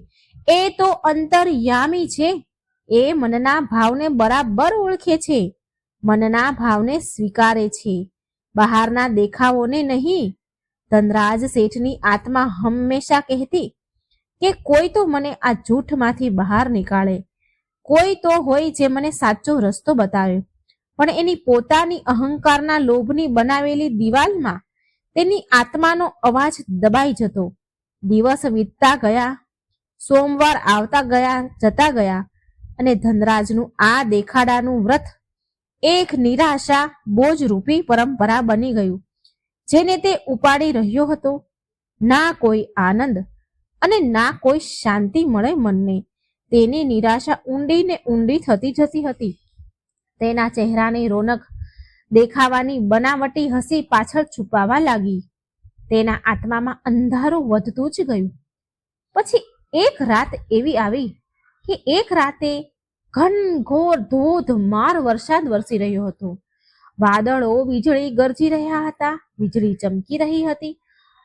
એ તો અંતર્યામી છે. એ મનના ભાવને બરાબર ઓળખે છે, મનના ભાવને સ્વીકારે છે, બહારના દેખાવોને નહીં. ધનરાજ શેઠની આત્મા હંમેશા કહેતી કે કોઈ તો મને આ જૂઠમાંથી બહાર નીકાળે, કોઈ તો હોય જે મને સાચો રસ્તો બતાવે. પણ એની પોતાની અહંકારના લોભની બનાવેલી દિવાલમાં તેની આત્માનો અવાજ દબાઈ જતો. દિવસ વીતતા ગયા, સોમવાર જતા ગયા, અને ધનરાજનું આ દેખાડાનું વ્રત એક નિરાશા બોજરૂપી પરંપરા બની ગયું, જેને તે ઉપાડી રહ્યો હતો. ના કોઈ આનંદ અને ના કોઈ શાંતિ મળે મનને. તેની નિરાશા ઊંડી ને ઊંડી થતી જતી હતી. તેના ચહેરાની રોનક દેખાવાની બનાવટી હસી પાછળ છુપાવા લાગી. તેના આત્મામાં અંધારું વધતું જ ગયું. પછી એક રાત એવી આવી કે એક રાતે ઘનઘોર ધોધમાર વરસાદ વરસી રહ્યો હતો. વાદળો વીજળી ગરજી રહ્યા હતા, વીજળી ચમકી રહી હતી.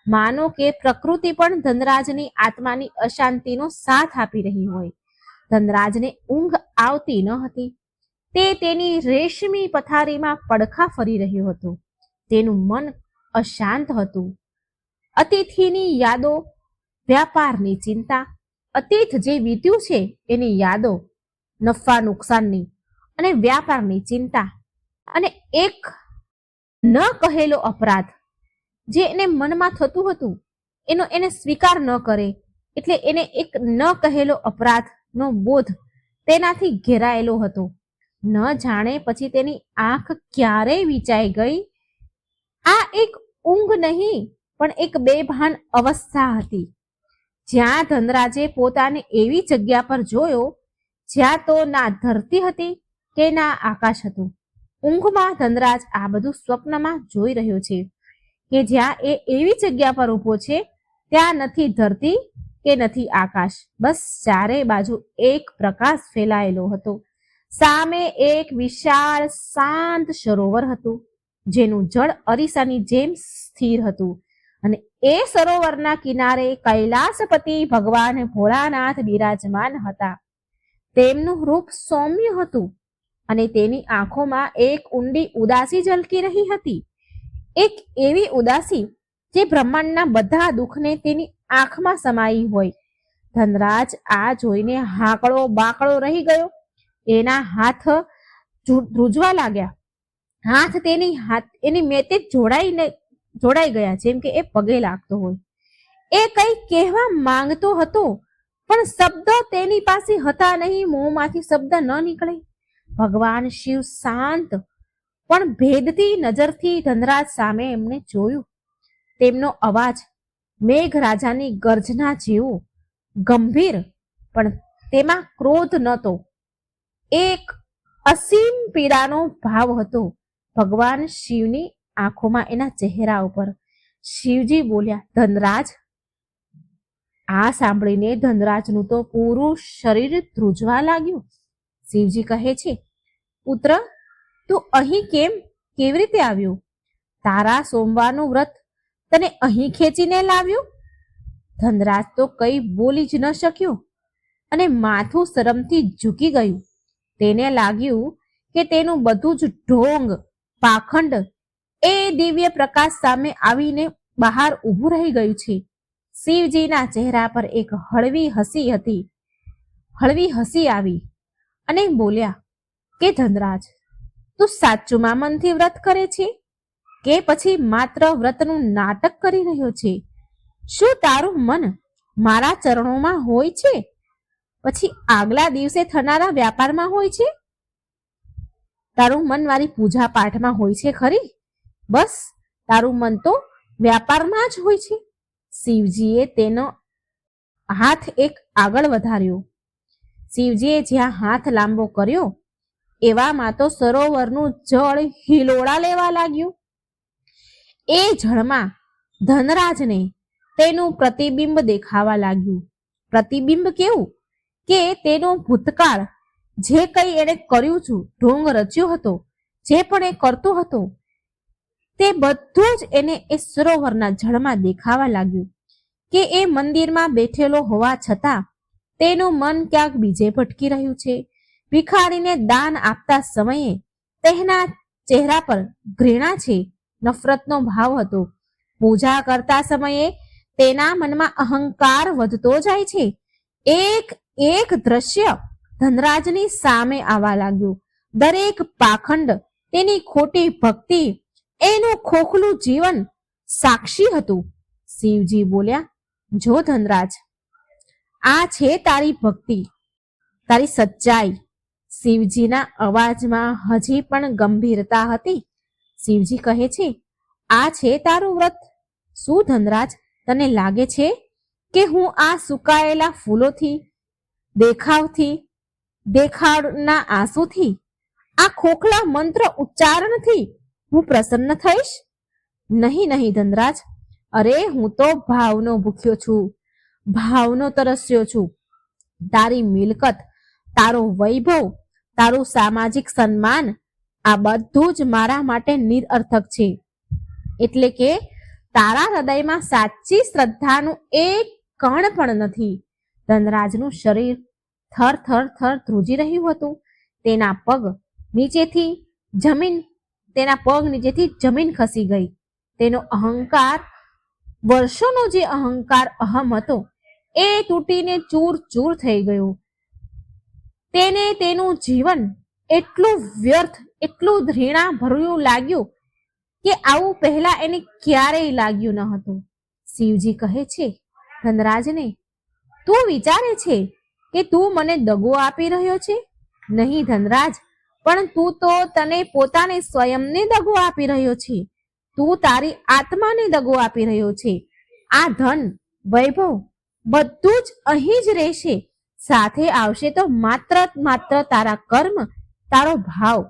માનો કે પ્રકૃતિ પણ ધનરાજની આત્માની અશાંતિનો સાથ આપી રહી હોય. ધનરાજને ઊંઘ આવતી ન હતી. તે તેની રેશમી પથારીમાં પડખા ફરી રહ્યો હતો. તેનું મન અશાંત હતું. અતિથિની યાદો, વ્યાપારની ચિંતા, અતીત જે વીત્યું છે એની યાદો, નફા નુકસાનની અને વ્યાપારની ચિંતા, અને એક ન કહેલો અપરાધ જે એને મનમાં થતું હતું એનો એને સ્વીકાર ન કરે, એટલે એને એક ન કહેલો અપરાધનો બોધ તેનાથી ઘેરાયેલો હતો. ન જાણે પછી તેની આંખ ક્યારે વીંચાઈ ગઈ. આ એક ઊંઘ નહીં, પણ એક બેભાન અવસ્થા હતી, જ્યાં ધનરાજે પોતાને એવી જગ્યા પર જોયો જ્યાં તો ના ધરતી હતી કે ના આકાશ હતું. ઊંઘમાં ધનરાજ આ બધું સ્વપ્નમાં જોઈ રહ્યો છે કે જ્યાં એ એવી જગ્યા પર ઊભો છે ત્યાં નથી ધરતી કે નથી આકાશ, બસ ચારે બાજુ એક પ્રકાશ ફેલાયેલો હતો. સામે એક વિશાળ શાંત સરોવર હતું, જેનું જળ અરીસાની જેમ સ્થિર હતું, અને એ સરોવરના કિનારે કૈલાસપતિ ભગવાન ભોળાનાથ બિરાજમાન હતા. તેમનું રૂપ સૌમ્ય હતું, અને તેની આંખોમાં એક ઊંડી ઉદાસી ઝલકી રહી હતી. એક એવી ઉદાસી જે બ્રહ્માંડના બધા દુઃખને તેની આંખમાં સમાઈ હોય. ધનરાજ આ જોઈને હાકડો બાકડો રહી ગયો. એના હાથ ધ્રુજવા લાગ્યા. હાથ એની મેતે જોડાઈ ગયા, જેમ કે એ પગે લાગતો હોય. એ કંઈ કહેવા માંગતો હતો, પણ શબ્દ તેની પાસે હતા નહીં. મોંમાંથી શબ્દ ન નીકળે. ભગવાન શિવ શાંત પણ ભેદતી નજરથી ધનરાજ સામે એમણે જોયું. તેમનો અવાજ મેઘરાજાની ગર્જના જેવો ગંભીર, પણ તેમાં ક્રોધ નહોતો. એક અસીમ પીડાનો ભાવ હતો ભગવાન શિવની આંખોમાં, એના ચહેરા ઉપર. શિવજી બોલ્યા, ધનરાજ. આ સાંભળીને ધનરાજનું તો પૂરું શરીર ધ્રુજવા લાગ્યું. શિવજી કહે છે, પુત્ર, તું અહીં કેવી રીતે આવ્યો? તારા સોમવારનું વ્રત તને અહીં ખેંચીને લાવ્યું? ધનરાજ તો કઈ બોલી જ ન શક્યો અને માથું શરમથી ઝૂકી ગયું. તેને લાગ્યું કે તેનું બધું જ ઢોંગ, પાખંડ એ દિવ્ય પ્રકાશ સામે આવીને બહાર ઊભું રહી ગયું છે. શિવજીના ચહેરા પર એક હળવી હસી આવી અને બોલ્યા કે ધનરાજ, તું સાચુમાં મનથી વ્રત કરે છે કે પછી માત્ર વ્રતનું નાટક કરી રહ્યો છે? શું તારું મન મારા ચરણોમાં હોય છે, પછી આગલા દિવસે થનારા વ્યાપારમાં હોય છે? તારું મન મારી પૂજા પાઠમાં હોય છે ખરી? બસ, તારું મન તો વ્યાપારમાં જ હોય છે. શિવજીએ તેનો હાથ એક આગળ વધાર્યો. શિવજીએ જ્યાં હાથ લાંબો કર્યો એવામાં તો સરોવરનું જળ હિલોળા લેવા લાગ્યું. એ જળમાં ધનરાજને તેનું પ્રતિબિંબ દેખાવા લાગ્યું. પ્રતિબિંબ કેવું કે તેનો ભૂતકાળ, જે કંઈ એણે કર્યું છું, ઢોંગ રચ્યો હતો, જે પણ એ કરતો હતો, તે બધું જ એને એ સરોવરના જળમાં દેખાવા લાગ્યું. કે એ મંદિરમાં બેઠેલો હોવા છતાં તેનું મન ક્યાંક બીજે ભટકી રહ્યું છે. ભિખારીને દાન આપતા સમયે તેના ચહેરા પર ઘૃણા છે, નફરતનો ભાવ હતો. પૂજા કરતા સમયે તેના મનમાં અહંકાર વધતો જાય છે. એક દ્રશ્ય ધનરાજની સામે આવવા લાગ્યું. દરેક પાખંડ, તેની ખોટી ભક્તિ, એનું ખોખલું જીવન સાક્ષી હતું. શિવજી બોલ્યા, જો ધનરાજ, આ છે તારી ભક્તિ, તારી સચ્ચાઈ. શિવજીના અવાજમાં હજી પણ ગંભીરતા હતી. શિવજી કહે છે, આ છે તારું વ્રત. શું ધનરાજ, તને લાગે છે કે હું આ સુકાયેલા ફૂલોથી, દેખાડના આંસુથી, આ ખોખલા મંત્ર ઉચ્ચારણથી હું પ્રસન્ન થઈશ? નહીં નહીં ધનરાજ. અરે, હું તો ભાવનો ભૂખ્યો છું, ભાવનો તરસ્યો છું. તારી મિલકત, તારો વૈભવ, તારું સામાજિક સન્માન, આ બધું જ મારા માટે નિરર્થક છે. એટલે કે તારા હૃદયમાં સાચી શ્રદ્ધાનું એક કણ પણ નથી. ધનરાજનું શરીર થર થર થર ધ્રુજી રહ્યું હતું. તેના પગ નીચેથી જમીન ખસી ગઈ. તેનો અહંકાર, વર્ષોનો જે અહંકાર અહમ હતો, એ તૂટીને ચૂર ચૂર થઈ ગયો. તેને તેનું જીવન એટલું વ્યર્થ, એટલું ઘૃણા ભર્યું લાગ્યું કે આવું પહેલા એને ક્યારેય લાગ્યું ન હતું. શિવજી કહે છે ધનરાજને, તું વિચારે છે કે તું મને દગો આપી રહ્યો છે? નહીં ધનરાજ, પણ તું તો તને પોતાને સ્વયંને દગો આપી રહ્યો છે. તું તારી આત્માને દગો આપી રહ્યો છે. આ ધન, વૈભવ બધું જ અહીં જ રહેશે. સાથે આવશે તો માત્ર તારા કર્મ, તારો ભાવ.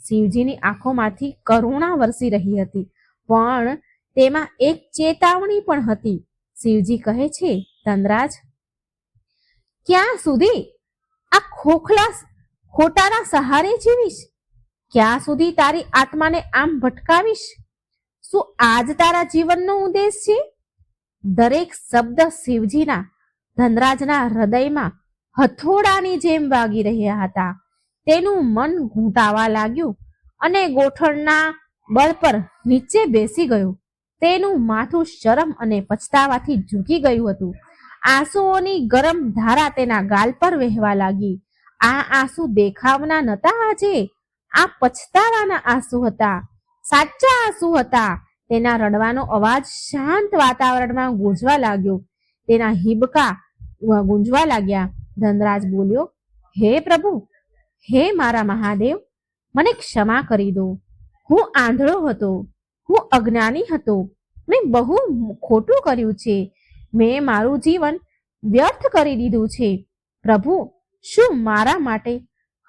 શિવજીની આંખોમાંથી કરુણા વરસી રહી હતી, પણ તેમાં એક ચેતવણી પણ હતી. શિવજી કહે છે, ધનરાજ, ક્યાં સુધી આ ખોટાના સહારે જીવીશ? ક્યાં સુધી તારી આત્માને આમ ભટકાવીશ? શું આજ તારા જીવનનો ઉદ્દેશ છે? દરેક શબ્દ શિવજીના ધનરાજના હૃદયમાં હથોડાની જેમ વાગી રહ્યા હતા. તેનું મન ઘૂંટાવા લાગ્યું અને ગોઠણના બળ પર નીચે બેસી ગયું. તેનું માથું શરમ અને પછતાવાથી ઝૂકી ગયું હતું. આંસુઓની ગરમ ધારા તેના ગાલ પર વહેવા લાગી. આ આંસુ દેખાવના નહોતા આજે, આ પછતાવાના આંસુ હતા, સાચા આંસુ હતા. તેના રડવાનો અવાજ શાંત વાતાવરણમાં ગૂંજવા લાગ્યો. તેના હિબકા ગુંજવા લાગ્યા. ધનરાજ બોલ્યો, હે પ્રભુ, હે મારા મહાદેવ, મને ક્ષમા કરી દો. હું આંધળો હતો, હું અજ્ઞાની હતો, મેં બહુ ખોટું કર્યું છે. મેં મારું જીવન વ્યર્થ કરી દીધું છે. પ્રભુ, શું મારા માટે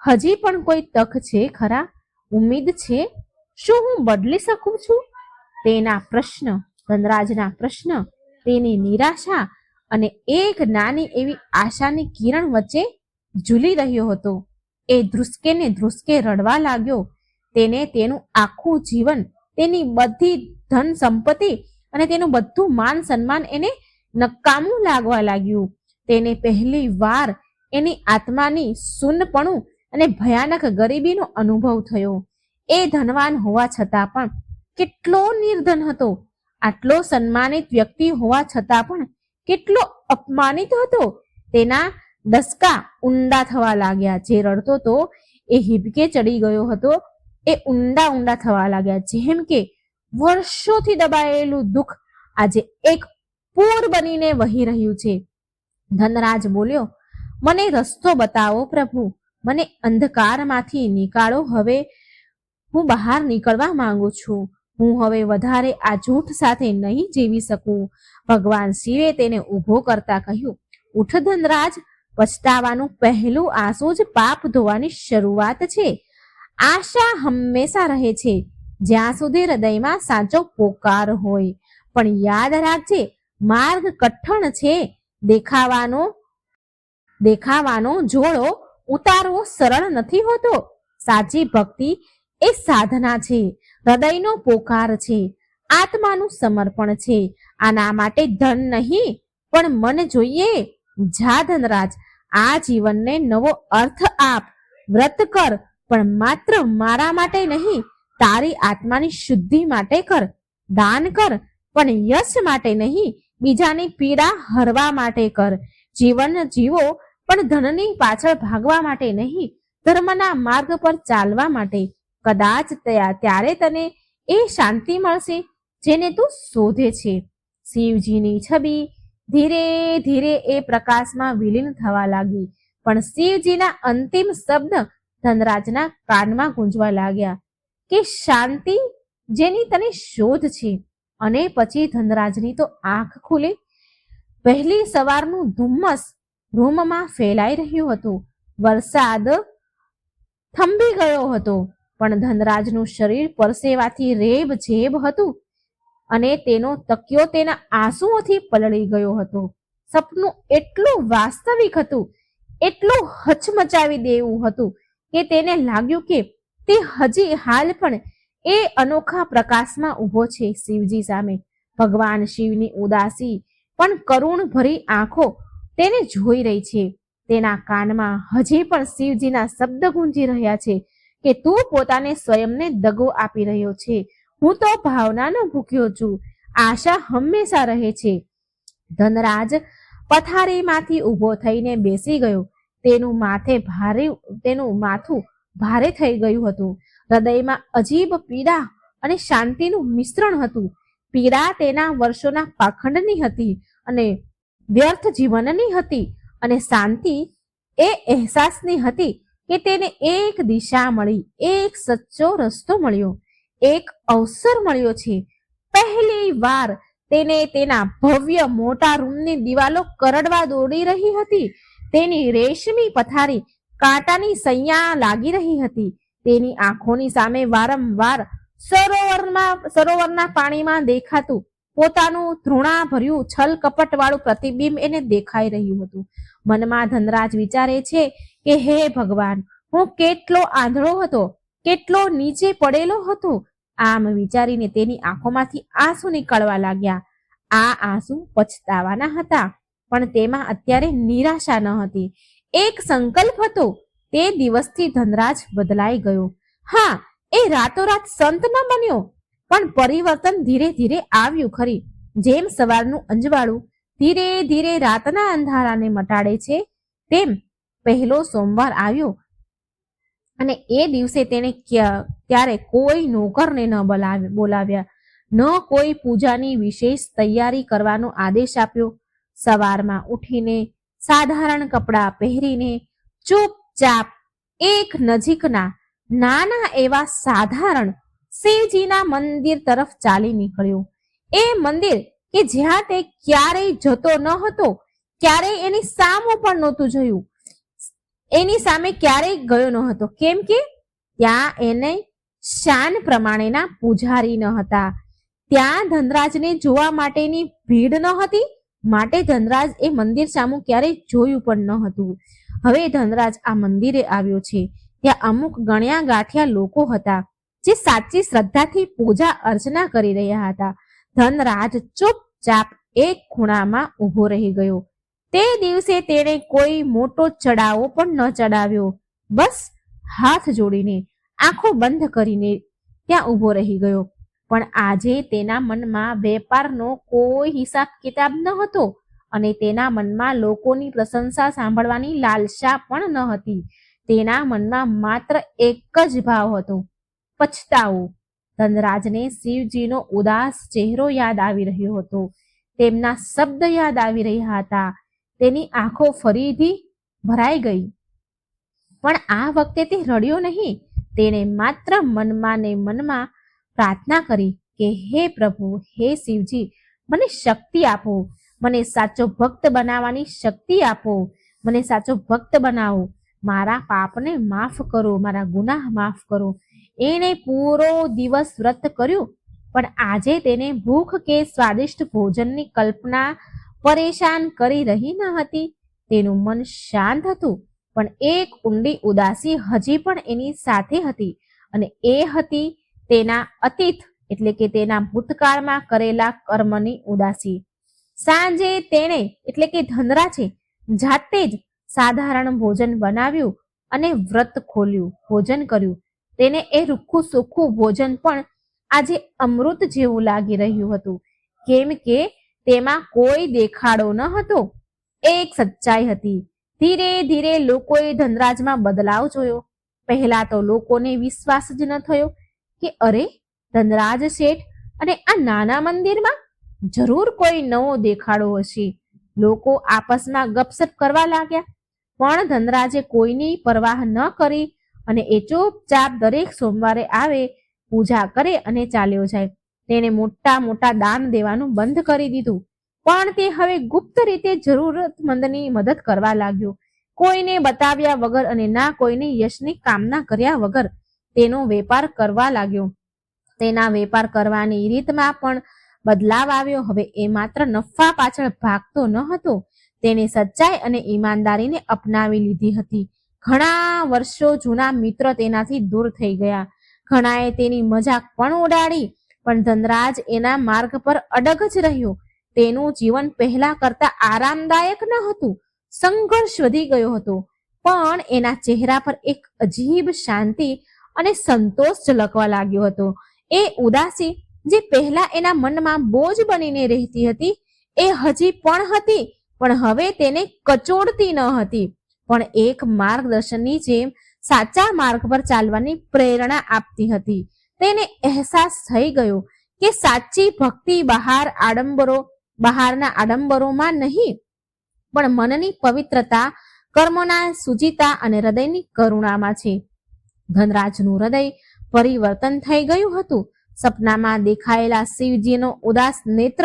હજી પણ કોઈ તક છે ખરા? ઉમ્મીદ છે? શું હું બદલી શકું છું? તેના પ્રશ્ન, ધનરાજના પ્રશ્ન, તેની નિરાશા અને એક નાની એવી આશાની કિરણ વચ્ચે ઝૂલી રહ્યો હતો. એ ધ્રુસકે ને ધ્રુસકે રડવા લાગ્યો. તેને તેનું આખું જીવન, તેની બધી ધન સંપત્તિ અને તેનું બધું માન સન્માન એને નકામું લાગવા લાગ્યું. તેને પહેલી વાર એની આત્માની શૂન્યપણું અને ભયાનક ગરીબીનો અનુભવ થયો. એ ધનવાન હોવા છતાં પણ કેટલો નિર્ધન હતો. આટલો સન્માનિત વ્યક્તિ હોવા છતાં પણ કેટલો અપમાનિત હતો. તેના ડસકા ઊંડા થવા લાગ્યા. જે રડતો તો એ હિબકે ચડી ગયો હતો, એ ઊંડા ઊંડા થવા લાગ્યા. જેમ કે વર્ષોથી દબાયેલું દુઃખ આજે એક પૂર બનીને વહી રહ્યું છે. ધનરાજ બોલ્યો, મને રસ્તો બતાવો પ્રભુ, મને અંધકારમાંથી નીકાળો. હવે હું બહાર નીકળવા માંગુ છું. હું હવે વધારે આ જૂઠ સાથે નહીં જીવી શકું. ભગવાન શિવે તેને ઊભો કરતા કહ્યું, ઉઠ ધનરાજ, પછતાવાનું પહેલું આંસુ જ પાપ ધોવાની શરૂઆત છે. આશા હંમેશા રહે છે જ્યાં સુધી હૃદયમાં સાચો પોકાર હોય. પણ યાદ રાખજે, માર્ગ કઠણ છે. દેખાવાનો જોડો ઉતારવો સરળ નથી હોતો. સાચી ભક્તિ એ સાધના છે, હૃદયનો પોકાર છે, આત્માનું સમર્પણ છે. આના માટે ધન નહીં પણ મન જોઈએ. જા ધનરાજ, આ જીવનને નવો અર્થ આપ. વ્રત કર, પણ માત્ર મારા માટે નહીં, તારી આત્માની શુદ્ધિ માટે કર. દાન કર, પણ યશ માટે નહીં, બીજાની પીડા હરવા માટે કર. જીવન જીવો, પણ ધનની પાછળ ભાગવા માટે નહીં, ધર્મના માર્ગ પર ચાલવા માટે. કદાચ ત્યારે તને એ શાંતિ મળશે જેને તું શોધે છે. શિવજીની છબી ધીરે ધીરે એ પ્રકાશમાં વિલીન થવા લાગી. પણ શિવજીના અંતિમ શબ્દ ધનરાજના કાનમાં ગુંજવા લાગ્યા કે શાંતિ જેની તને શોધ છે. અને પછી ધનરાજની તો આંખ ખુલી. પહેલી સવારનું ધુમ્મસ રૂમમાં ફેલાઈ રહ્યું હતું. વરસાદ થંભી ગયો હતો, પણ ધનરાજનું શરીર પરસેવાથી રેબઝેબ હતું અને તેનો તકિયો તેના આંસુઓથી પલળી ગયો હતો. સપનું એટલું વાસ્તવિક હતું, એટલું હચમચાવી દેવું હતું કે તેને લાગ્યું કે તે હજી હાલ પણ એ અનોખા પ્રકાશમાં ઊભો છે શિવજી સામે. ભગવાન શિવની ઉદાસી પણ કરુણ ભરી આંખો તેને જોઈ રહી છે. તેના કાનમાં હજી પણ શિવજીના શબ્દ ગુંજી રહ્યા છે કે તું પોતાને સ્વયંને દગો આપી રહ્યો છે. હું તો ભાવનાનો ભૂખ્યો છું. આશા હંમેશા રહે છે. ધનરાજ પથારીમાંથી ઊભો થઈને બેસી ગયો. તેનું માથું ભારે થઈ ગયું હતું. હૃદયમાં અજીબ પીડા અને શાંતિનું મિશ્રણ હતું. પીડા તેના વર્ષોના પાખંડની હતી અને વ્યર્થ જીવનની હતી, અને શાંતિ એ અહેસાસની હતી કે તેને એક દિશા મળી, એક સચ્ચો રસ્તો મળ્યો, એક અવસર મળ્યો છે. પહેલી વાર તેને તેના ભવ્ય મોટા રૂમની દિવાલો કરડવા દોડી રહી હતી. તેની રેશમી પથારી કાંટાની સૈયા લાગી રહી હતી. તેની આંખોની સામે વારંવાર સરોવરના પાણીમાં દેખાતું પોતાનું ધૃણાભર્યું છલ કપટ વાળું પ્રતિબિંબ એને દેખાઈ રહ્યું હતું. મનમાં ધનરાજ વિચારે છે કે હે ભગવાન, હું કેટલો આંધળો હતો, કેટલો નીચે પડેલો હતો. આમ વિચારીને તેની આંખોમાંથી આંસુ નીકળવા લાગ્યા. આ આંસુ પછતાવાના હતા, પણ તેમાં અત્યારે નિરાશા ન હતી. એક સંકલ્પ હતો. તે દિવસથી ધનરાજ બદલાઈ ગયો. હા, એ રાતોરાત સંત ન બન્યો, પણ પરિવર્તન ધીરે ધીરે આવ્યું ખરી. જેમ સવારનું અંજવાળું ધીરે ધીરે રાતના અંધારાને મટાડે છે, તેમ પહેલો સોમવાર આવ્યો અને એ દિવસે તેને ત્યારે કોઈ નોકરને ન બોલાવ્યા, ન કોઈ પૂજાની વિશેષ તૈયારી કરવાનો આદેશ આપ્યો. સવારમાં ઉઠીને સાધારણ કપડાં પહેરીને ચૂપચાપ એક નજીકના નાના એવા સાધારણ શિવજીના મંદિર તરફ ચાલી નીકળ્યો. એ મંદિર કે જ્યાં તે ક્યારેય જતો ન હતો, ક્યારેય એની સામું પણ નહોતું જોયું, એની સામે ક્યારેય ગયો ન હતો, કેમ કે ત્યાં એને શાન પ્રમાણેના પૂજારી ન હતા. ત્યાં ધનરાજને જોવા માટેની ભીડ ન હતી, માટે ધનરાજ એ મંદિર સામું ક્યારેય જોયું પણ ન હતું. હવે ધનરાજ આ મંદિરે આવ્યો છે. ત્યાં અમુક ગણ્યા ગાંઠિયા લોકો હતા જે સાચી શ્રદ્ધાથી પૂજા અર્ચના કરી રહ્યા હતા. ધનરાજ ચૂપચાપ એક ખૂણામાં ઊભો રહી ગયો. તે દિવસે તેણે કોઈ મોટો ચડાવો પણ ન ચડાવ્યો. બસ હાથ જોડીને, આંખો બંધ કરીને ત્યાં ઊભો રહી ગયો. પણ આજે તેના મનમાં વેપારનો કોઈ હિસાબ કિતાબ ન હતો અને તેના મનમાં લોકોની પ્રશંસા સાંભળવાની લાલસા પણ ન હતી. તેના મનમાં માત્ર એક જ ભાવ હતો, પછતાવો. ધનરાજને શિવજીનો ઉદાસ ચહેરો યાદ આવી રહ્યો હતો. તેમના શબ્દ યાદ આવી રહ્યા હતા. તેની આંખો ફરીથી ભરાઈ ગઈ. પણ આ વખતે તે રડ્યો નહીં. તેણે માત્ર મનમાં ને મનમાં પ્રાર્થના કરી કે હે પ્રભુ, હે શિવજી, મને શક્તિ આપો, મને સાચો ભક્ત બનાવવાની શક્તિ આપો, મને સાચો ભક્ત બનાવો, મારા પાપને માફ કરો, મારા ગુનાહ માફ કરો. એણે પૂરો દિવસ વ્રત કર્યું, પણ આજે તેને ભૂખ કે સ્વાદિષ્ટ ભોજનની કલ્પના પરેશાન કરી રહી ન હતી. તેનું મન શાંત હતું, પણ એક ઊંડી ઉદાસી હજી પણ એની સાથે હતી, અને એ હતી તેના અતીત એટલે કે તેના ભૂતકાળમાં કરેલા કર્મની ઉદાસી. સાંજે તેણે એટલે કે ધનરાજે જાતે જ સાધારણ ભોજન બનાવ્યું અને વ્રત ખોલ્યું, ભોજન કર્યું. તેને એ રૂખું સૂખું ભોજન પણ આજે અમૃત જેવું લાગી રહ્યું હતું, કેમ કે તેમાં કોઈ દેખાડો ન હતો, એક સચ્ચાઈ હતી. ધીરે ધીરે લોકોએ ધનરાજમાં બદલાવ જોયો. પહેલા તો લોકોને વિશ્વાસ જ ન થયો કે અરે, ધનરાજ શેઠ અને આ નાના મંદિરમાં જરૂર કોઈ નવો દેખાડો હશે. લોકો આપસમાં ગપસપ કરવા લાગ્યા, પણ ધનરાજે કોઈની પરવાહ ન કરી અને એ ચૂપચાપ દરેક સોમવારે આવે, પૂજા કરે અને ચાલ્યો જાય. તેણે મોટા મોટા દાન દેવાનું બંધ કરી દીધું, પણ તે હવે ગુપ્ત રીતે જરૂરતમંદની મદદ કરવા લાગ્યો. કોઈને બતાવ્યા વગર અને ના કોઈને યશની કામના કર્યા વગર તેનો વેપાર કરવા લાગ્યો. તેના વેપાર કરવાની રીતમાં પણ બદલાવ આવ્યો. હવે એ માત્ર નફા પાછળ ભાગતો ન હતો, તેણે સચ્ચાઈ અને ઈમાનદારીને અપનાવી લીધી હતી. ઘણા વર્ષો જૂના મિત્ર તેનાથી દૂર થઈ ગયા. ઘણાએ તેની મજાક પણ ઉડાડી, પણ ધનરાજ એના માર્ગ પર અડગ જ રહ્યો. તેનું જીવન પહેલા કરતા આરામદાયક ન હતું, સંઘર્ષ વધી ગયો હતો, પણ એના ચહેરા પર એક અજીબ શાંતિ અને સંતોષ ઝલકવા લાગ્યો હતો. એ ઉદાસી જે પહેલા એના મનમાં બોજ બનીને રહેતી હતી, એ હજી પણ હતી, પણ હવે તેને કચોડતી ન હતી, પણ એક માર્ગદર્શનની જેમ સાચા માર્ગ પર ચાલવાની પ્રેરણા આપતી હતી. તેને અહેસાસ થઈ ગયો કે સાચી ભક્તિ બહારના આડંબરોમાં નહીં, પણ મનની પવિત્રતા, કર્મોના સુચિતા અને હૃદયની કરુણામાં છે. ધનરાજનું હૃદય પરિવર્તન થઈ ગયું હતું. સપનામાં દેખાયેલા શિવજીનો ઉદાસ નેત્ર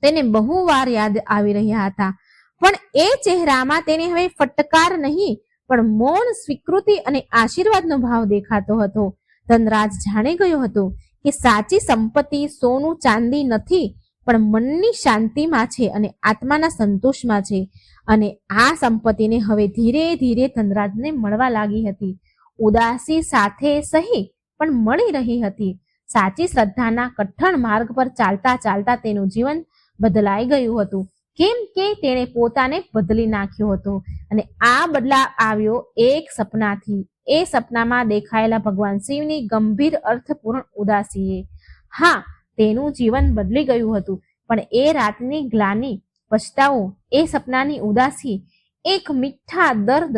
તેને બહુ વાર યાદ આવી રહ્યા હતા, પણ એ ચહેરામાં તેને હવે ફટકાર નહીં, પણ મૌન સ્વીકૃતિ અને આશીર્વાદનો ભાવ દેખાતો હતો. ધનરાજ જાણી ગયો હતો કે સાચી સંપત્તિ સોનું ચાંદી નથી, પણ મનની શાંતિમાં છે અને આત્માના સંતોષમાં છે. અને આ સંપત્તિને હવે ધીરે ધીરે ધનરાજને મળવા લાગી હતી. ઉદાસી સાથે સહી પણ મળી રહી હતી. સાચી શ્રદ્ધાના કઠણ માર્ગ પર ચાલતા ચાલતા તેનું જીવન બદલાઈ ગયું હતું, કેમ કે તેણે પોતાને બદલી નાખ્યો હતો. અને આ બદલાવ આવ્યો એક સપનાથી. એ સપનામાં દેખાયેલા ભગવાન શિવની ગંભીર અર્થપૂર્ણ ઉદાસીએ. હા, તેનું જીવન બદલી ગયું હતું, પણ એ રાતની ગ્લાની, પછતાવો, એ સપનાની ઉદાસી એક મીઠા દર્દ,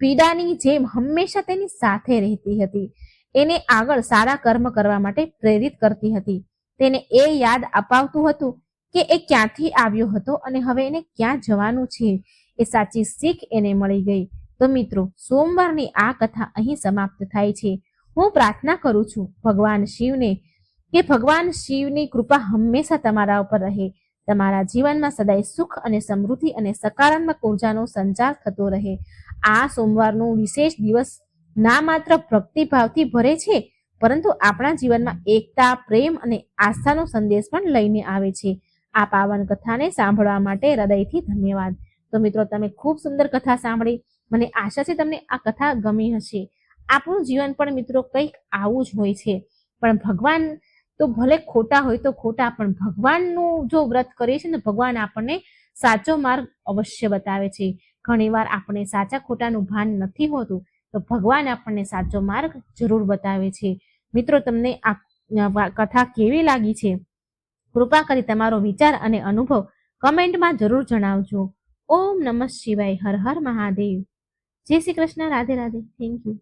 પીડાની જેમ હંમેશા તેની સાથે રહેતી હતી. એને આગળ સારા કર્મ કરવા માટે પ્રેરિત કરતી હતી. તેને એ યાદ અપાવતું હતું કે એ ક્યાંથી આવ્યો હતો અને હવે એને ક્યાં જવાનું છે. એ સાચી શીખ એને મળી ગઈ. તો મિત્રો, સોમવારની આ કથા અહીં સમાપ્ત થાય છે. હું પ્રાર્થના કરું છું ભગવાન શિવને કે ભગવાન શિવની કૃપા હંમેશા તમારા ઉપર રહે, તમારા જીવનમાં સદાય સુખ અને સમૃદ્ધિ અને સકારાત્મક ઉર્જાનો સંચાર થતો રહે. આ સોમવારનો વિશેષ દિવસ ના માત્ર ભક્તિભાવથી ભરે છે, પરંતુ આપણા જીવનમાં એકતા, પ્રેમ અને આસ્થાનો સંદેશ પણ લઈને આવે છે. આ પાવન કથાને સાંભળવા માટે હૃદયથી ધન્યવાદ. તો મિત્રો, તમે ખૂબ સુંદર કથા સાંભળી. મને આશા છે તમને આ કથા ગમી હશે. આપણું જીવન પણ મિત્રો કંઈક આવું જ હોય છે. પણ ભગવાન તો ભલે ખોટા હોય તો ખોટા, પણ ભગવાનનું જો વ્રત કરીએ છીએ ને, ભગવાન આપણને સાચો માર્ગ અવશ્ય બતાવે છે. ઘણીવાર આપણે સાચા ખોટાનું ભાન નથી હોતું, તો ભગવાન આપણને સાચો માર્ગ જરૂર બતાવે છે. મિત્રો, તમને આ કથા કેવી લાગી છે? કૃપા કરી તમારો વિચાર અને અનુભવ કમેન્ટમાં જરૂર જણાવજો. ઓમ નમઃ શિવાય. હર હર મહાદેવ. જય શ્રી કૃષ્ણ. રાધે રાધે. Thank you.